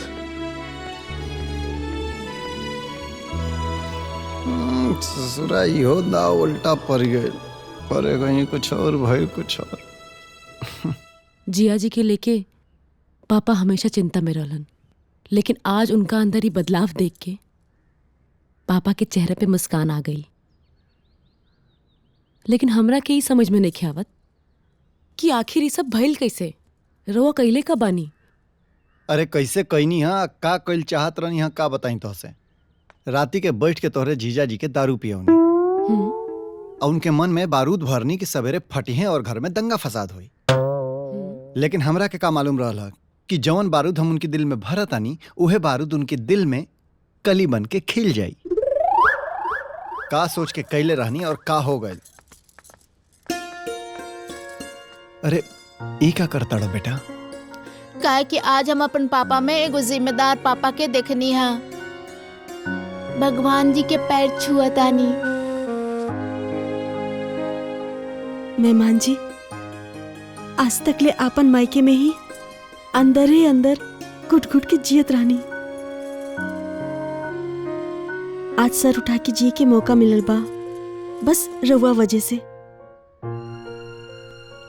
ससुरा इहो ना उल्टा पड़ गए, पर कहीं कुछ और भाई कुछ और। जिया जी के लेके पापा हमेशा चिंता में रहलन, लेकिन आज उनका अंदर ही बदलाव देख के पापा के चेहरे पे मुस्कान आ गई। लेकिन हमरा के ही समझ में नहीं आवत कि आखिर ये सब भइल कैसे, रोआ कैले का बानी। अरे कैसे कहनी हाँ, का कइल चाहत रहनी हाँ, का बताई तो से। राती के बैठ के तोहरे जीजा जी के दारू पियौनी और उनके मन में बारूद भरनी कि सवेरे फटी और घर में दंगा फसाद हुई। लेकिन हमरा के का मालूम रहल कि जवन बारूद हम उनके दिल में भरत आनी, उहे बारूद उनके दिल में कली बन के खिल जाई। का सोच के कैले रहनी और का हो गए। अरे ई का करता रो बेटा? काहे कि आज हम अपन पापा में एगो जिम्मेदार पापा के देखनी है। भगवान जी के पैर छुअतानी। मेहमान जी, आज तक ले आपन मायके में ही अंदर ही अंदर घुट घुट के जियत रहनी। आज सर उठा के जिए के मौका मिलल बा, बस रउआ वजह से।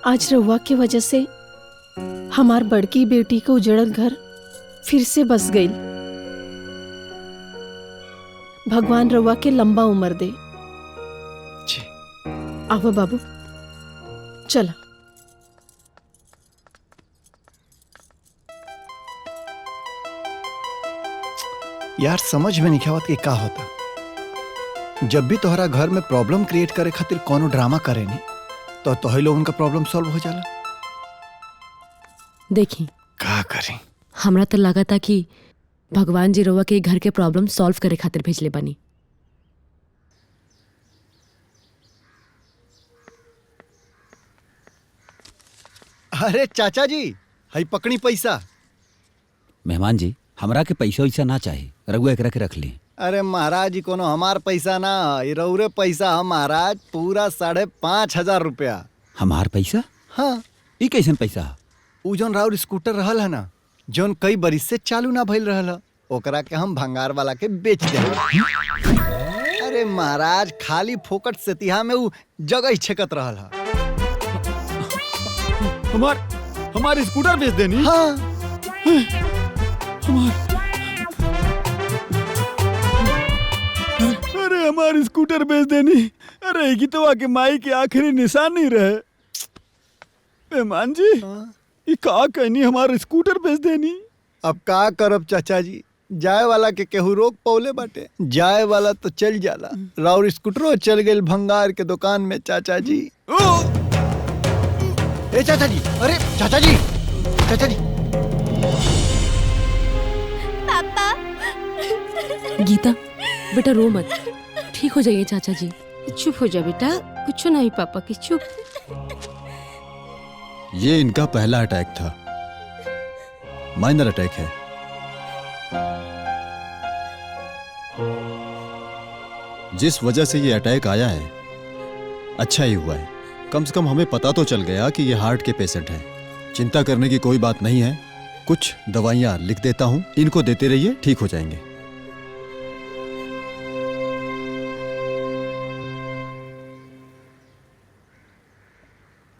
आज रउआ की वजह से हमार बड़की बेटी को उजड़ल घर फिर से बस गई। भगवान रउआ के लंबा उम्र दे। आओ बाबू, चला। यार समझ में नहीं आवत कि का होता। जब भी तोहरा घर में प्रॉब्लम क्रिएट करे खातिर कोनो ड्रामा करे नी, तो तोहे लोगन का प्रॉब्लम सॉल्व हो जाला। देखी का करें? हमरा तो लगा था कि भगवान जी रउआ के घर के प्रॉब्लम सॉल्व करे खातिर भेजले बनी। अरे चाचा जी, हई पकड़ी पैसा। मेहमान जी, हमरा के पैसा वैसा ना चाहिए, रघुआ एकरा के रख ली। अरे महाराज जी कोनो हमार पैसा ना है, रौरे पैसा है महाराज, पूरा 5,500 रुपया। हमार पैसा? हाँ। ई कैसन पैसा? उ जौन राउर स्कूटर रहल है ना, जौन कई बरिस से चालू ना भइल रहल है, ओकरा के हम भंगार वाला के बेच दे। अरे महाराज खाली फोकट से तिहा में उ जगह छेकत रहल है। हमार स्कूटर बेच देनी? हाँ। अरे हमार स्कूटर बेच देनी। अरे की तो आके माई के आखिरी निशानी रहे। मेहमान जी ये का कहनी हमार स्कूटर बेच देनी? अब का करब चाचा जी, जाए वाला के केहू रोक पौले बाटे, जाए वाला तो चल जाला। राउर स्कूटरो चल गइल भंगार के दुकान में चाचा जी। ए चाचा जी, अरे चाचा जी, चाचा जी। पापा। गीता बेटा रो मत, ठीक हो जाइए चाचा जी। चुप हो जा बेटा, कुछ नहीं पापा की, चुप। ये इनका पहला अटैक था, माइनर अटैक है। जिस वजह से ये अटैक आया है अच्छा ही हुआ है, कम से कम हमें पता तो चल गया कि ये हार्ट के पेशेंट हैं। चिंता करने की कोई बात नहीं है, कुछ दवाइयाँ लिख देता हूँ, इनको देते रहिए, ठीक हो जाएंगे।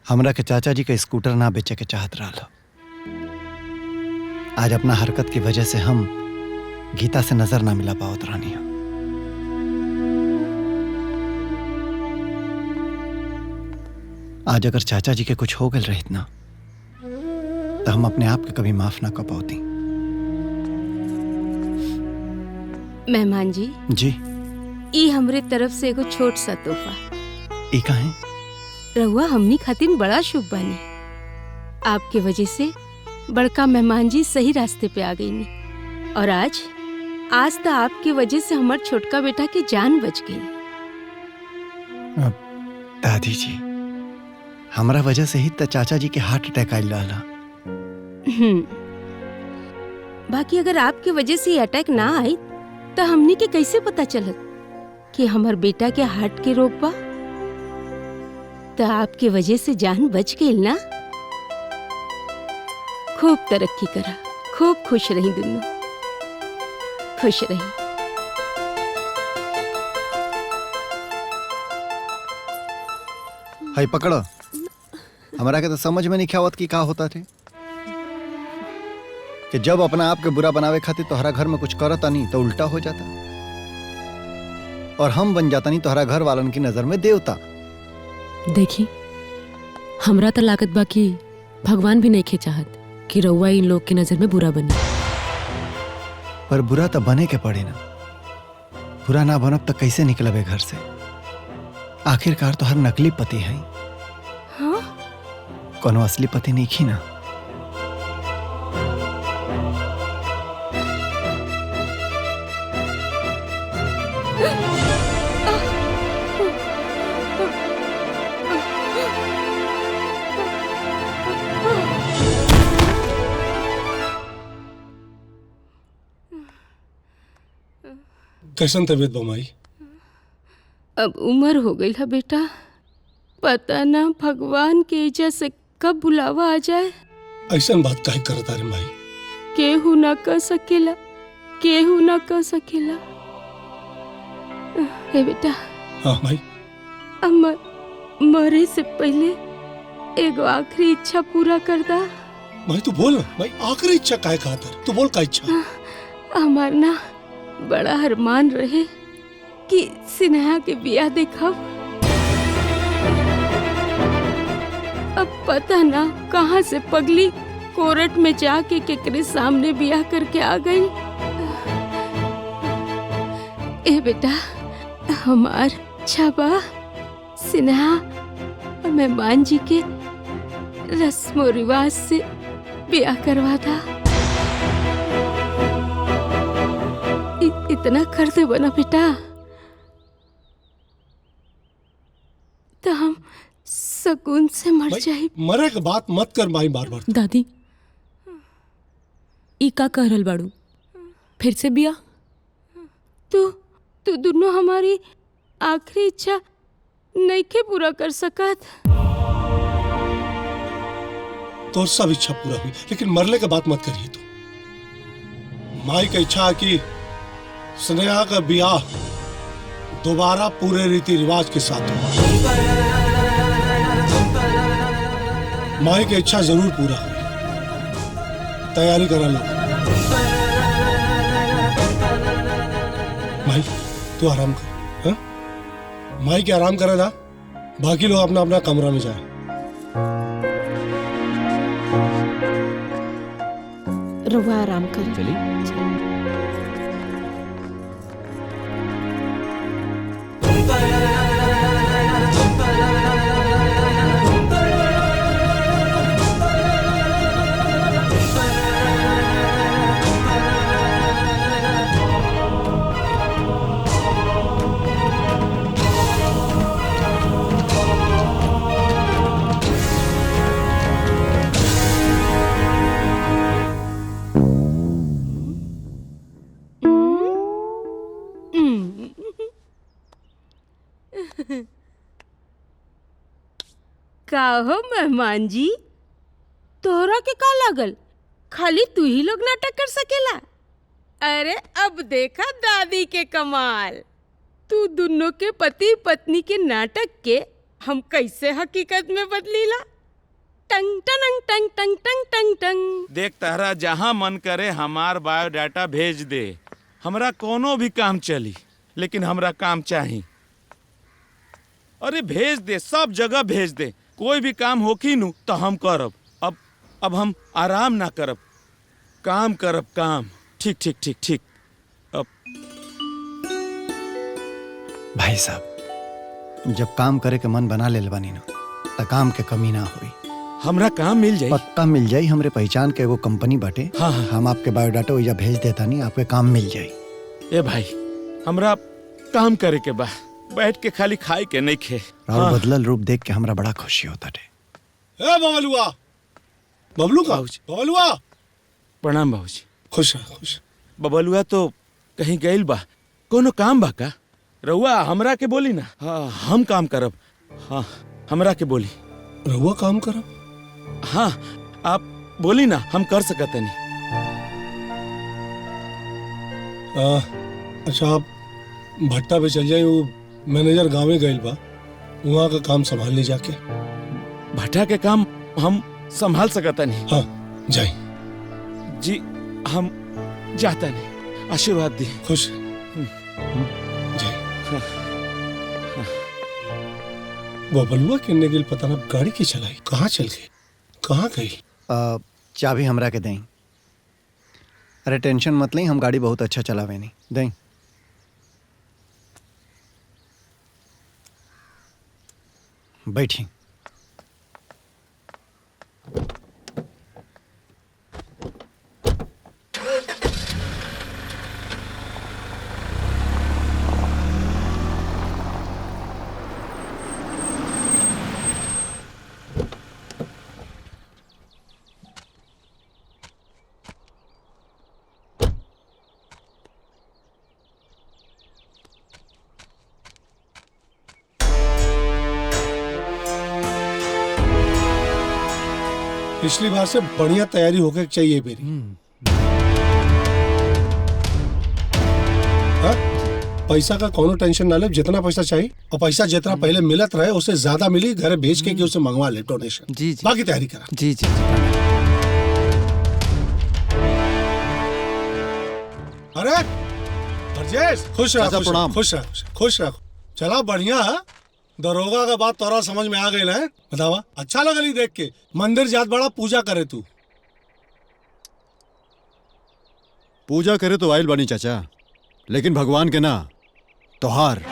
हमरा के चाचा जी का स्कूटर ना बेचे के चाहत रहा। आज अपना हरकत की वजह से हम गीता से नजर ना मिला पावत रानी। आज अगर चाचा जी के कुछ हो गल रहित ना, तो हम अपने आप के कभी माफ ना कर पाती। मेहमान जी जी ई हमरे तरफ से एगो छोट सा तोहफा। ई का है? रहुआ हमनी खातिर बड़ा शुभ बानी। आपके वजह से बड़का मेहमान जी सही रास्ते पे आ गई नी, और आज तो आपके वजह से हमार छोटका बेटा की जान बच गई। दादी जी, हमरा वजह से ही तो चाचा जी के हार्ट अटैक आइल रहा। बाकी अगर आपके वजह से ये अटैक ना आई तो हमनी के कैसे पता चलत कि हमार बेटा के हार्ट के रोग बा? तो आपके वजह से जान बच गई ना। खूब तरक्की करा, खूब खुश रही, दुनू खुश रही। हाय पकड़ो। हमरा के तो समझ में नहीं आवत कि का होता थे कि जब अपना आप के बुरा बनावे खातिर तोहरा घर में कुछ करता नहीं तो उल्टा हो जाता, और हम बन जाता नहीं तोहरा घर वालन की नजर में देवता। देखी हमरा तो लागत बा कि भगवान भी नहीं चाहत कि रउआ इन लोग की नजर में बुरा बने। पर बुरा तो बने के पड़े ना, बुरा ना बनब तो कैसे निकलबे घर से? आखिरकार तो हर नकली पति है, हाँ? कोनो असली पति नहीं खी ना। कैसन तबीयत बमाई? अब उम्र हो गई है बेटा, पता ना भगवान के इजा से कब बुलावा आ जाए। ऐसा बात काहे करता रे माई? केहू ना कर सकेला, केहू ना कर सकेला। ए बेटा। हाँ माई। मरे से पहले एगो आखिरी इच्छा पूरा कर दा। माई तू बोल ना, माई आखिरी इच्छा काहे खातर? तू बोल का इच्छा? हमार ना बड़ा अरमान रहे कि सिन्हा के बियाह देखब। अब पता ना कहाँ से पगली कोर्ट में जाके केकरे सामने बियाह करके आ गई। ए बेटा, हमार छबा सिन्हा और मेहमान जी के रस्मो रिवाज से बियाह करवा था। इतना कर दे बना बेटा, तो हम सुकून से मर जाए। मरे के बात मत कर माई बार बार। दादी ई का कह रहल बाड़ू? फिर से बिया? तू दोनों हमारी आखिरी इच्छा नहीं के पूरा कर सकत। तो सब इच्छा पूरा हुई, लेकिन मरने के बात मत करिए तू। माई की इच्छा है कि स्नेहा का ब्याह दोबारा पूरे रीति रिवाज के साथ हो। माई की इच्छा जरूर पूरा हुई। तैयारी करा लो। माई तू आराम कर, हाँ? माई के आराम करे था, बाकी लोग अपना अपना कमरा में जाए। रउआ आराम करें। चलिए। का हो मेहमान जी, तोहरा के का लागल? खाली तू ही लोग नाटक कर सकेला? अरे अब देखा दादी के कमाल। तू दोनों के पति पत्नी के नाटक के हम कैसे हकीकत में बदलीला। टंग टंग टंग टंग टंग टंग टंग। देख तारा जहाँ मन करे हमार बायोडाटा भेज दे, हमरा कोनो भी काम चली, लेकिन हमरा काम चाहिए। अरे भेज दे, सब जगह भेज दे। कोई भी काम होखी नु तो हम करब। अब हम आराम ना करब, काम करब काम। ठीक ठीक ठीक ठीक। अब भाई साहब, जब काम करे के मन बना लेल बानी ना, त काम के कमी ना हुई। हमरा काम मिल जाई, पक्का मिल जाई। हमरे पहचान के एगो कंपनी बाटे। हाँ। हम आपके बायोडाटा वही भेज देता नहीं, आपके काम मिल जाई। ए भाई, हमरा काम करे के बा, बैठ के खाली खाई के नहीं खे। और बदलल रूप देख के हमरा बड़ा खुशी होता है। ए बबलुआ, बबलू का बबलुआ। प्रणाम बाबूजी। खुश रह, खुश। बबलुआ तो कहीं गइल बा, कोनो काम बा का? रउआ हमरा के बोली ना। हाँ, हम काम करब। हाँ, हमरा के बोली। रउआ काम करब? हाँ, आप बोली ना, हम कर सकते नहीं। अच्छा, आप भट्टा पे चल जाए, वो मैनेजर गाँव में गइल बा, वहाँ का काम संभाल ली जाके। भट्टा के काम हम संभाल सकता नहीं। हाँ, जाए जी, हम जाता नहीं। आशीर्वाद दी। खुश। बबलुआ किन्ने गिल पता ना गाड़ी की चलाई, कहाँ चल गई, कहाँ गई? चाबी हमरा के दें। अरे टेंशन मत लें, हम गाड़ी बहुत अच्छा चलावे नहीं। दें। बैठी। पिछली बार से बढ़िया तैयारी होकर चाहिए मेरी। हाँ? पैसा का कोनो टेंशन ना ले, जितना पैसा चाहिए, और पैसा जितना पहले मिलत रहे उससे ज्यादा मिली, घर भेज के उसे मंगवा ले डोनेशन। जी जी। बाकी तैयारी करा। जी जी। अरे ब्रजेश, खुश रहो, चाचा, खुश प्रणाम। रहो, खुश रहो, खुश रहो। चला बढ़िया है। दरोगा का बात तोरा समझ में आ गई है। बतावा, अच्छा लगल देख के। मंदिर जात बड़ा पूजा करे तू। पूजा करे तो आइल बानी चाचा, लेकिन भगवान के ना, त्योहार।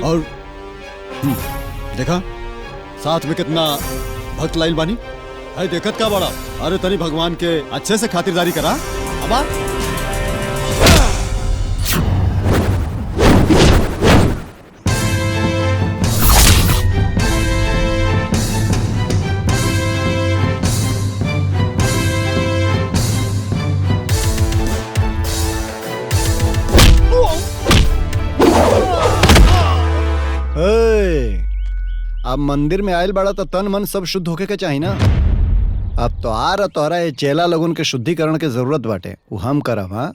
और देखा साथ में कितना भक्त लाइल बानी है, देखत का बड़ा। अरे तनी भगवान के अच्छे से खातिरदारी करा। अबा अब मंदिर में आयल बड़ा तो तन मन सब शुद्ध होके के चाहिए ना। अब तो आ रहा तोहरा ये चेला लोगन के शुद्धिकरण के जरूरत बाटे, वो हम करब। हाँ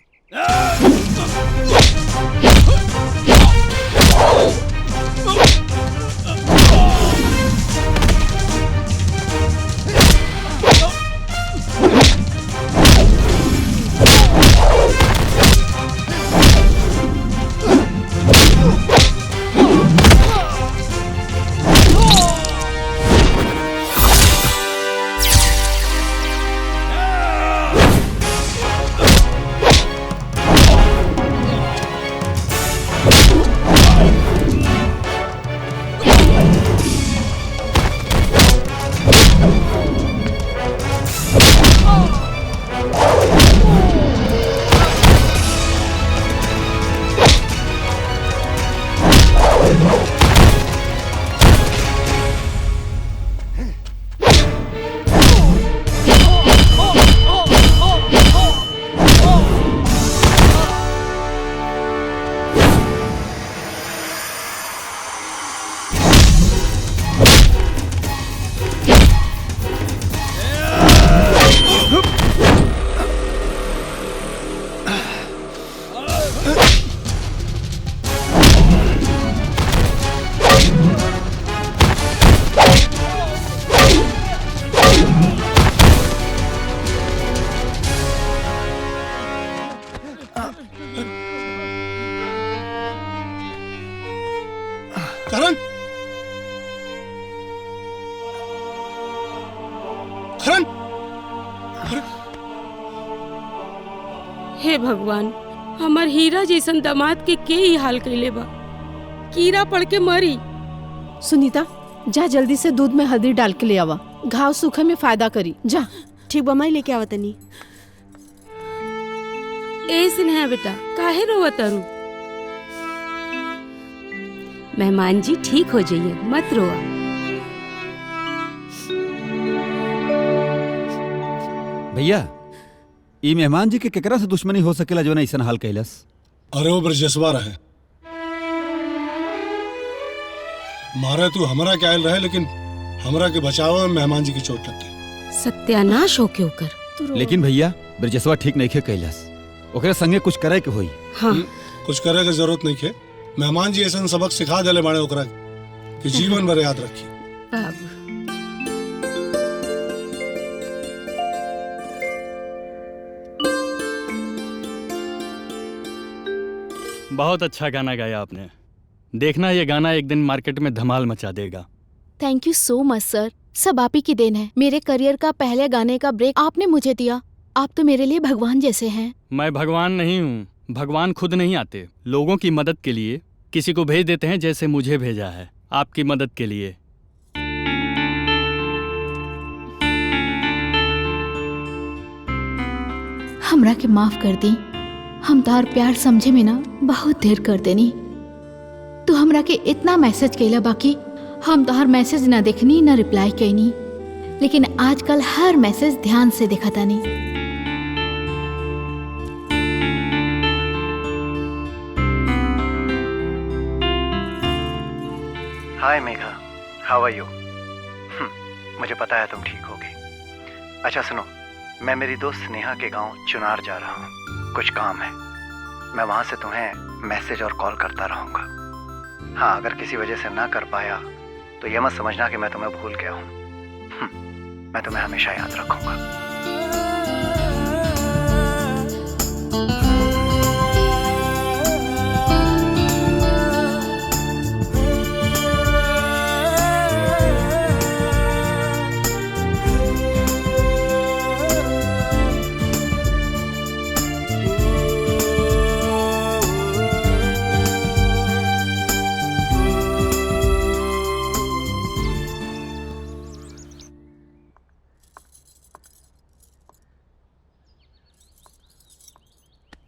करण, करण, हे भगवान, हमार हीरा जैसन दामाद के ही हाल कैले बा। कीड़ा पड़ के मरी। सुनीता, जा जल्दी से दूध में हल्दी डाल के ले आवा, घाव सूखे में फायदा करी। जा। ठीक बा, मैं लेके आवा तनी। ऐसे नहीं बेटा, काहे रोवा तारू? मेहमान जी ठीक हो जाइए, मत रोआ। भैया, ई मेहमान जी के केकरा से दुश्मनी हो सकेला जो ऐसा हाल कैलस? अरे वो ब्रजसवा रहे, मारे तू हमरा के आयल रहे, लेकिन हमरा के बचाव में मेहमान जी की चोट लग गई। सत्यानाश हो के होकर। लेकिन भैया, ब्रजसवा ठीक नहीं खे कैलस, ओकरे संगे कुछ करे के होई। हाँ। कुछ करे के जरूरत नहीं खे। मेहमान जी ऐसा सबक सिखा देले बाड़े ओकरा कि जीवन भर याद रखी। बाबू, बहुत अच्छा गाना गाया आपने। देखना ये गाना एक दिन मार्केट में धमाल मचा देगा। थैंक यू सो मच सर, सब आप ही की देन है। मेरे करियर का पहले गाने का ब्रेक आपने मुझे दिया। आप तो मेरे लिए भगवान जैसे हैं। मैं भगवान नहीं हूँ, भगवान खुद नहीं आते, लोगों की मदद के लिए किसी को भेज देते हैं, जैसे मुझे भेजा है आपकी मदद के लिए। हमरा के माफ कर दी, हम तार प्यार समझे में ना बहुत देर कर देनी। तू हमरा के इतना मैसेज कैला, बाकी हम तोहर मैसेज ना देखनी ना रिप्लाई कैनी, लेकिन आजकल हर मैसेज ध्यान से देखा तानी। हाय मेघा, हाउ आर यू? मुझे पता है तुम ठीक होगी। अच्छा सुनो, मैं मेरी दोस्त स्नेहा के गांव चुनार जा रहा हूँ, कुछ काम है। मैं वहां से तुम्हें मैसेज और कॉल करता रहूंगा। हाँ, अगर किसी वजह से ना कर पाया तो ये मत समझना कि मैं तुम्हें भूल गया हूँ। मैं तुम्हें हमेशा याद रखूंगा।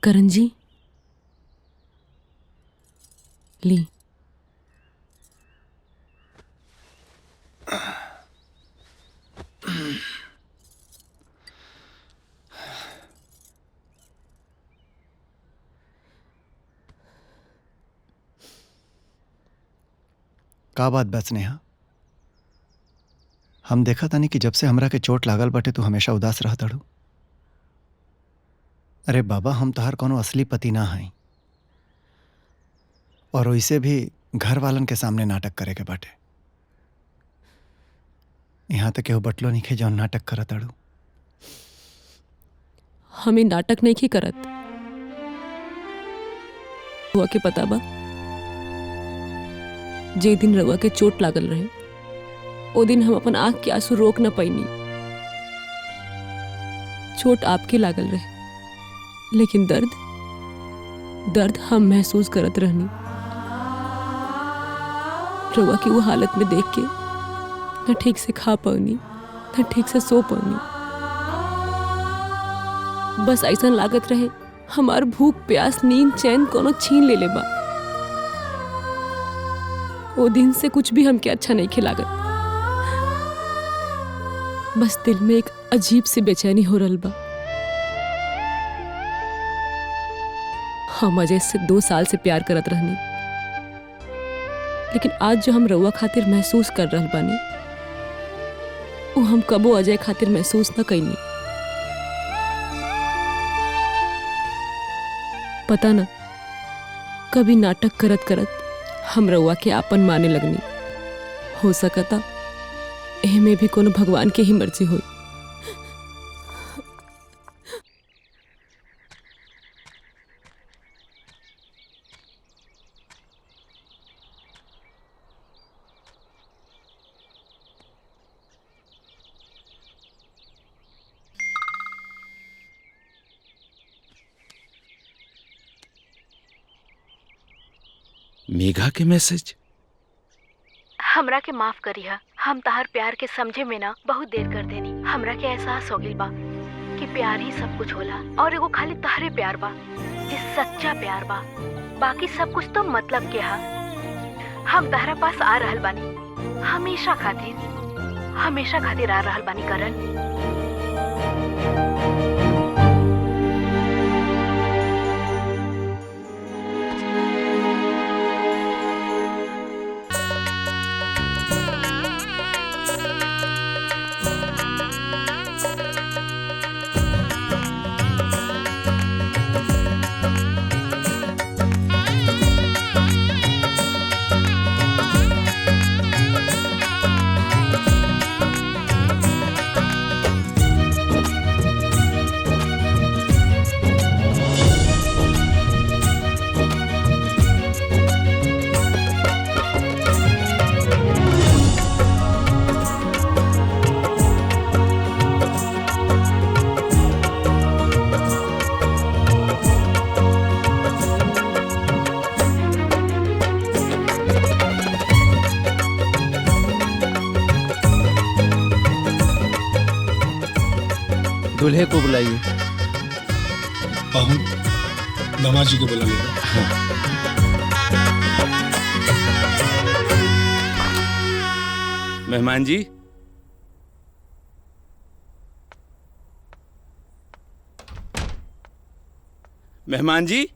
करण जी, ली। का बात बा स्नेहा? हम देखा तानी कि जब से हमरा के चोट लागल बाटे तू हमेशा उदास रह तड़ू। अरे बाबा, हम तोहार कोनो असली पति ना हई, और वैसे भी घर वालन के सामने नाटक करे के बाटे। यहाँ तक केहू बटलो नहीं खे जौन नाटक करत तड़ू। हमें नाटक नहीं की करत हुआ के पता बा, जे दिन रवा के चोट लागल रहे ओ दिन हम अपन आंख के आंसू रोक न पैनी। चोट आपके लागल रहे, लेकिन दर्द हम महसूस करत रहनी। रवा की वो हालत में देख के न ठीक से खा पानी न ठीक से सो पानी। बस ऐसा लागत रहे हमार भूख प्यास नींद चैन कोनो छीन ले बा। वो दिन से कुछ भी हमके अच्छा नहीं खिलागत। बस दिल में एक अजीब सी बेचैनी हो रहा बा। हम अजय से 2 साल से प्यार करत रहनी, लेकिन आज जो हम रउआ खातिर महसूस कर रहल बानी वो हम कबो अजय खातिर महसूस न कईनी। पता न कभी नाटक करत करत हम रउआ के आपन माने लगनी। हो सकता एह में भी कोनो भगवान के ही मर्जी होई। मेघा के मैसेज। हमरा के माफ करिहा, हम तहार प्यार के समझे में ना बहुत देर कर देनी। हमरा के एहसास हो गइल बा कि प्यार ही सब कुछ होला, और एगो खाली तहरे प्यार बा जे सच्चा प्यार बा। बाकी सब कुछ तो मतलब के हा। हम तहरा पास आ रहल बानी, हमेशा खातिर आ रहल बानी करण। दूल्हे को बुलाइए। दामाद जी को बुलाइए। मेहमान जी, मेहमान जी।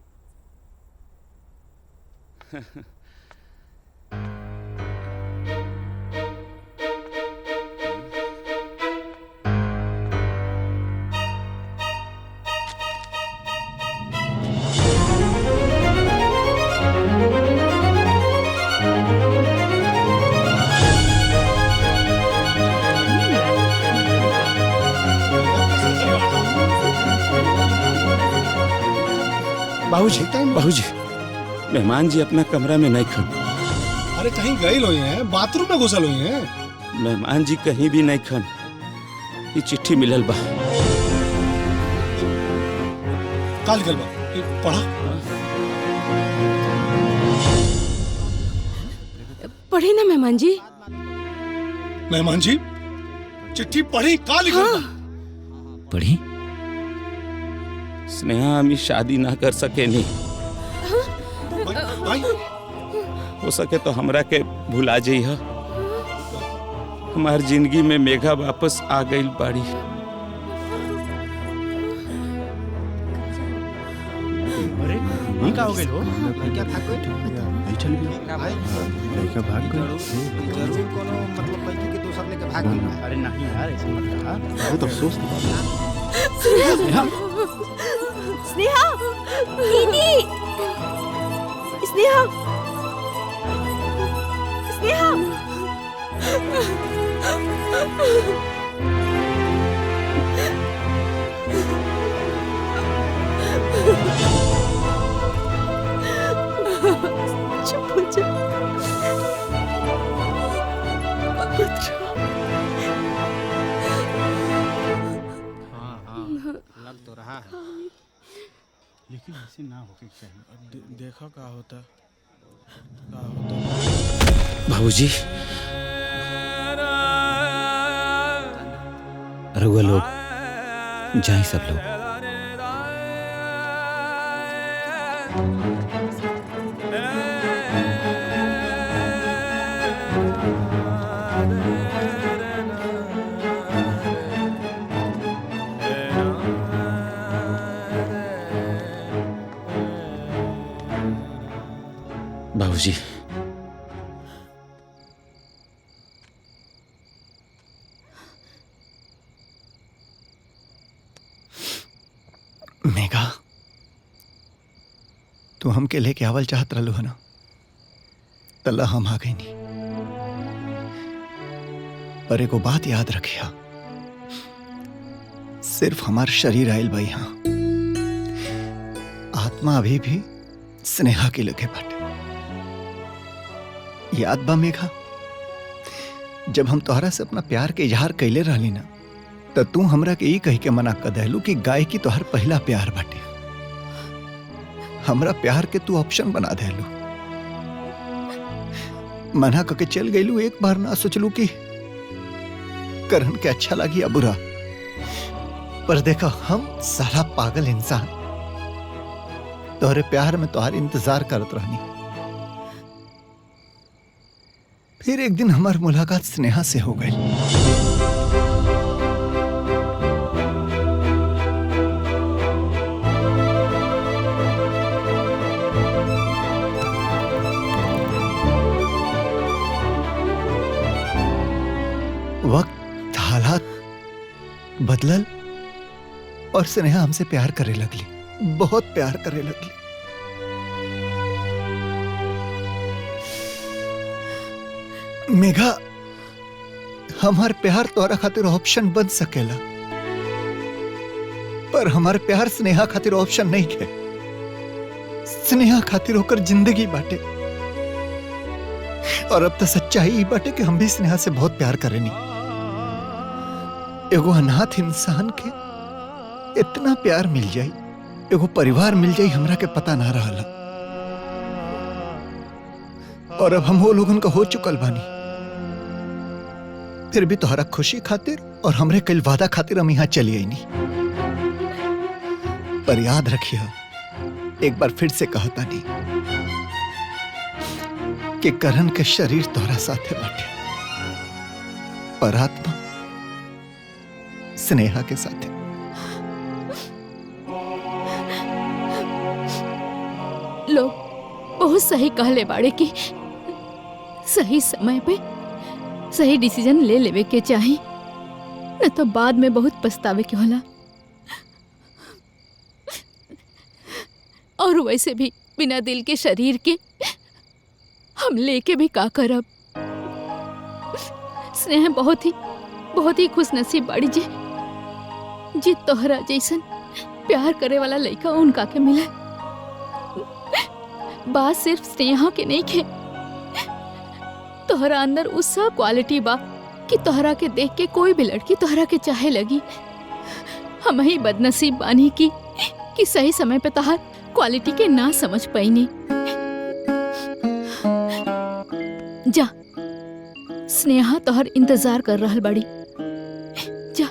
बाबूजी, मेहमान जी अपना कमरा में नहीं खन। अरे कहीं गए हुए हैं, बाथरूम में घुसल हुए हैं। मेहमान जी कहीं भी नहीं खन। ये चिट्ठी मिलल बा। काल गल बा, पढ़ा। पढ़ी ना मेहमान जी। मेहमान जी, चिट्ठी पढ़ी? काल लिखल बा। पढ़ी? स्नेहा हम शादी ना कर सके नहीं। हो सके तो हमरा के भुला जाइए। हमार जिंदगी में मेघा वापस आ गई बाड़ी। क्या हो गई हो? क्या था कोई? चल गया लड़का भाग गया जरूर कोनो मतलब लड़की के दूसर लेके भाग गई। अरे नहीं यार ऐसे मत कहा बहुत अफसोस की बात है। स्नेहा स्नेहा दीदी स्नेहा स्नेहा चुप हो जा। लग तो रहा है लेकिन ऐसे ना होके चाहिए। देखा क्या होता बाबूजी रउआ लोग जाए सब लोग। बाबूजी मेघा तू हमके लेके आवल चाहत रहलू है ना तल्ला हम आ गई नहीं। पर एगो बात याद रखिया सिर्फ हमार शरीर आयल भाई हाँ आत्मा अभी भी स्नेहा के लगे बाटे। याद बा मेघा जब हम तोहरा से अपना प्यार के इजहार कैले रहली ना तो तू हमरा के ई कही के मना कर देलू कि गायकी तोहर पहला प्यार बाटे। हमरा प्यार के तू ऑप्शन बना देलू। मना करके चल गईलू एक बार ना सोचलू कि करन के अच्छा लगी या बुरा। पर देखो हम सारा पागल इंसान तोहरे प्यार में तोहर इंतजार करत रहनी। फिर एक दिन हमार मुलाकात स्नेहा से हो गई। वक्त हालात बदलल और स्नेहा हमसे प्यार करे लगली, बहुत प्यार करे लगली। मेघा हमार प्यार तोरा खातिर ऑप्शन बन सकेला पर हमार प्यार स्नेहा खातिर ऑप्शन नहीं है। स्नेहा खातिर होकर जिंदगी बाटे और अब तो सच्चाई ही बाटे कि हम भी स्नेहा से बहुत प्यार करेनी। एगो अनाथ इंसान के इतना प्यार मिल जाई, एगो परिवार मिल जाई, हमरा के पता ना रहला। और अब हम वो लोगन का हो चुकल बानी। फिर भी तोहरा खुशी खातिर और हमरे कल वादा खातिर हम यहाँ चली आई नहीं। पर याद रखिए एक बार फिर से कहता नहीं कि करण के शरीर तोहरा साथे बाटे पर आत्मा स्नेहा के साथे। लोग बहुत सही कहले बाड़े कि सही समय पे सही डिसीजन ले लेवे के चाही, न तो बाद में बहुत पछतावे के होला। और वैसे भी बिना दिल के शरीर के हम लेके भी का करब। स्नेह बहुत ही खुश नसीब बाड़ी जी तोहरा जैसन प्यार करे वाला लड़का उनका के मिले। बात सिर्फ स्नेहा के नहीं खे, तोहरा अंदर उस सब क्वालिटी बा कि तोहरा के देख के कोई भी लड़की तोहरा के चाहे लगी। हम ही बदनसीब बानी कि सही समय पे तोहर क्वालिटी के ना समझ पाईनी। जा स्नेहा तोहर इंतजार कर रहल बड़ी, जा।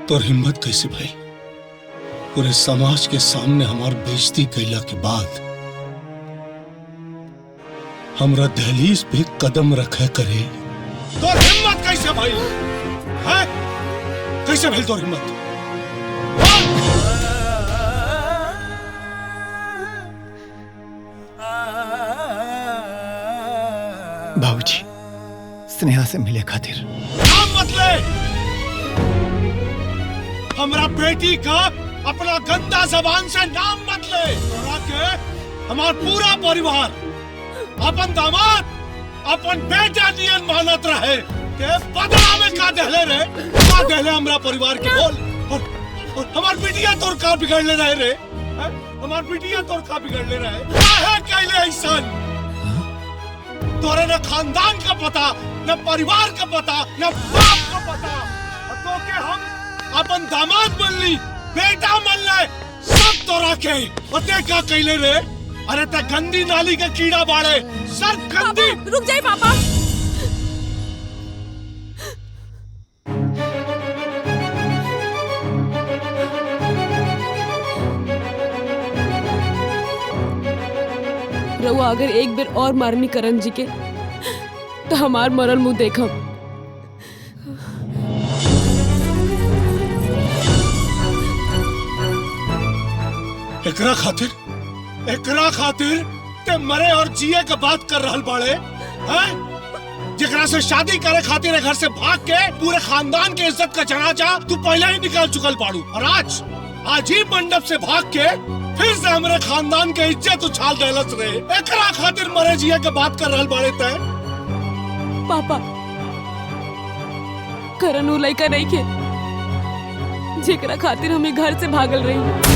तो हिम्मत कैसे भाई पूरे समाज के सामने हमार बेइज्जती कैला के बाद हमरा दहलीज पे कदम रखे करे? तो हिम्मत कैसे भाई है? कैसे भाई तो हिम्मत? बाबूजी स्नेहा से मिले खातिर नाम मत ले। हमरा बेटी का अपना गंदा जबान से नाम मत ले। तोरा के हमार पूरा परिवार अपन दामाद अपन बेटा नियन मानत रहे के बदला में का दहले रे, का दहले हमरा परिवार के बोल। और हमार बिटिया तोर का बिगड़ ले रहे रे, हमार बिटिया तोर का बिगड़ ले रहे काहे कैले ऐसन? तोरे न खानदान का पता, न परिवार का पता, न बाप का पता। तो के हम अपन दामाद बन ली, बेटा बन ले, सब तोरा के। और ते का कैले रे? अरे ते गंदी नाली का कीड़ा बाड़े, सर गंदी। रुक जाइए पापा। रउआ अगर एक बेर और मारनी करण जी के तो हमार मरल मुंह देखब। एकरा खातिर ते मरे और जिए का बात कर रहल बाड़े हैं? जेकरा से शादी करे खातिर घर से भाग के पूरे खानदान के इज्जत का जनाजा तू पहले ही निकाल चुकल बाड़ू। और आज ही मंडप से भाग के फिर से हमारे खानदान के इज्जत उछाल देलस रे। एकरा खातिर मरे जिए के बात कर रहल बाड़े ते? पापा करण उ लइका नहीं के जेकरा खातिर हमें घर से भागल रही।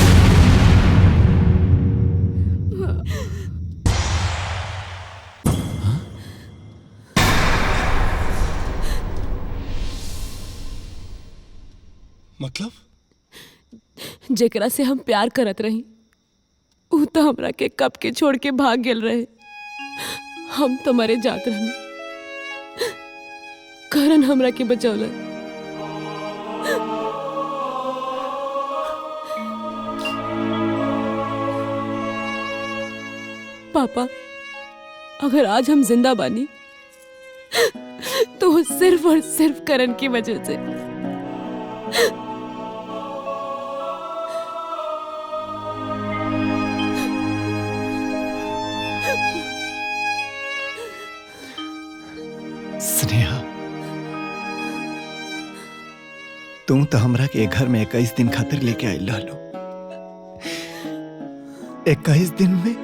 मतलब जेकरा से हम प्यार करत रही उ तो हमरा के कब के छोड़ के भाग गेल रहे। हम तो मरे जात रहनी, करण हमरा के बचौल। पापा अगर आज हम जिंदा बानी तो वो सिर्फ और सिर्फ करण की वजह से। स्नेहा तुम तो हमरा के घर में 21 दिन खातिर लेके आई लो। 21 दिन में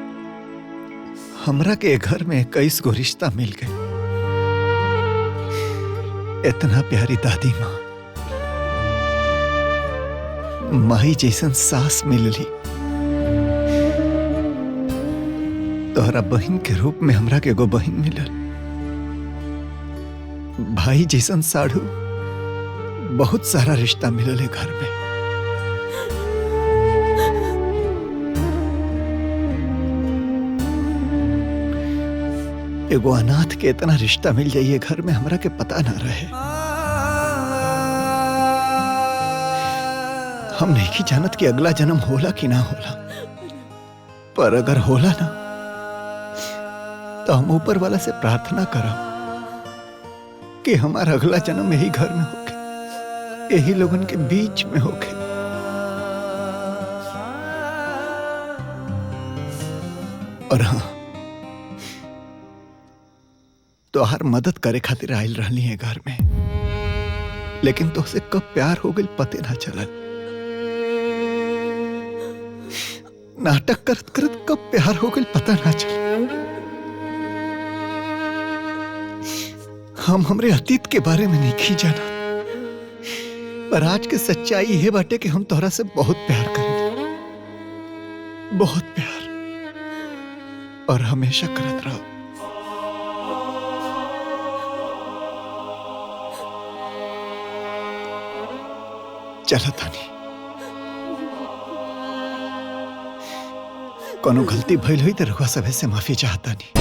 हमरा के घर में 21 गो रिश्ता मिल गए। इतना प्यारी दादी माँ, माही जैसन सास मिलली, तोहरा बहन के रूप में हमरा के एगो बहन मिलल, भाई जैसन साढ़ू, बहुत सारा रिश्ता मिलल है घर में। एगो अनाथ के इतना रिश्ता मिल जाइए घर में हमरा के पता ना रहे। हम नहीं की जानत कि अगला जन्म होला कि ना होला, पर अगर होला ना तो हम ऊपर वाला से प्रार्थना करब कि हमारा अगला जन्म यही घर में होके, यही लोगन के बीच में होके। और हाँ, तो हर मदद करे खातिर आयल रहनी है घर में, लेकिन तो उसे कब प्यार हो गई पते ना चलल। नाटक करत करत कब प्यार हो गई पता ना चल। हम हमरे अतीत के बारे में नहीं जाना, पर आज के सच्चाई यह बाटे कि हम तोहरा से बहुत प्यार करेंगे, बहुत प्यार, और हमेशा करत रहो। चला तानी, कोनो गलती भइल हुई तो रघुआ सभे से माफी चाहता नहीं।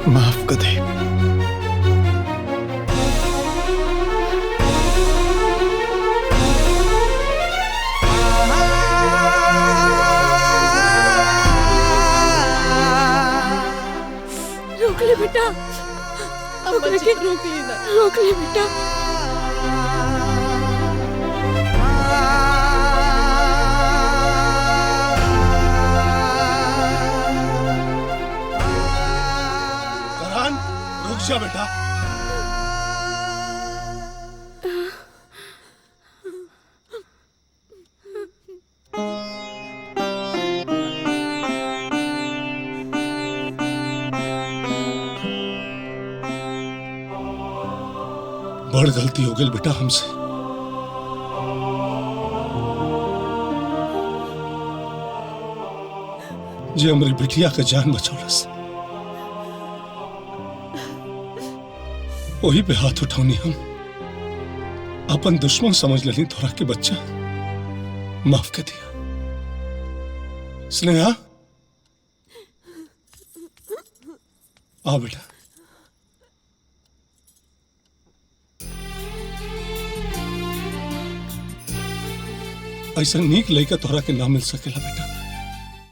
माफ कर दे। रोक ले बेटा, रोक ले बेटा। करण, रुक जा बेटा। बड़ गलती हो गई बेटा हमसे। जे हमारी बिटिया का जान बचौलस, वही पे हाथ उठौनी हम। अपन दुश्मन समझ लेनी तोरा के बच्चा। माफ कर दिया। स्नेहा, आ बेटा। ऐसा नीक लड़का तोहरा के ना मिल सकेला बेटा।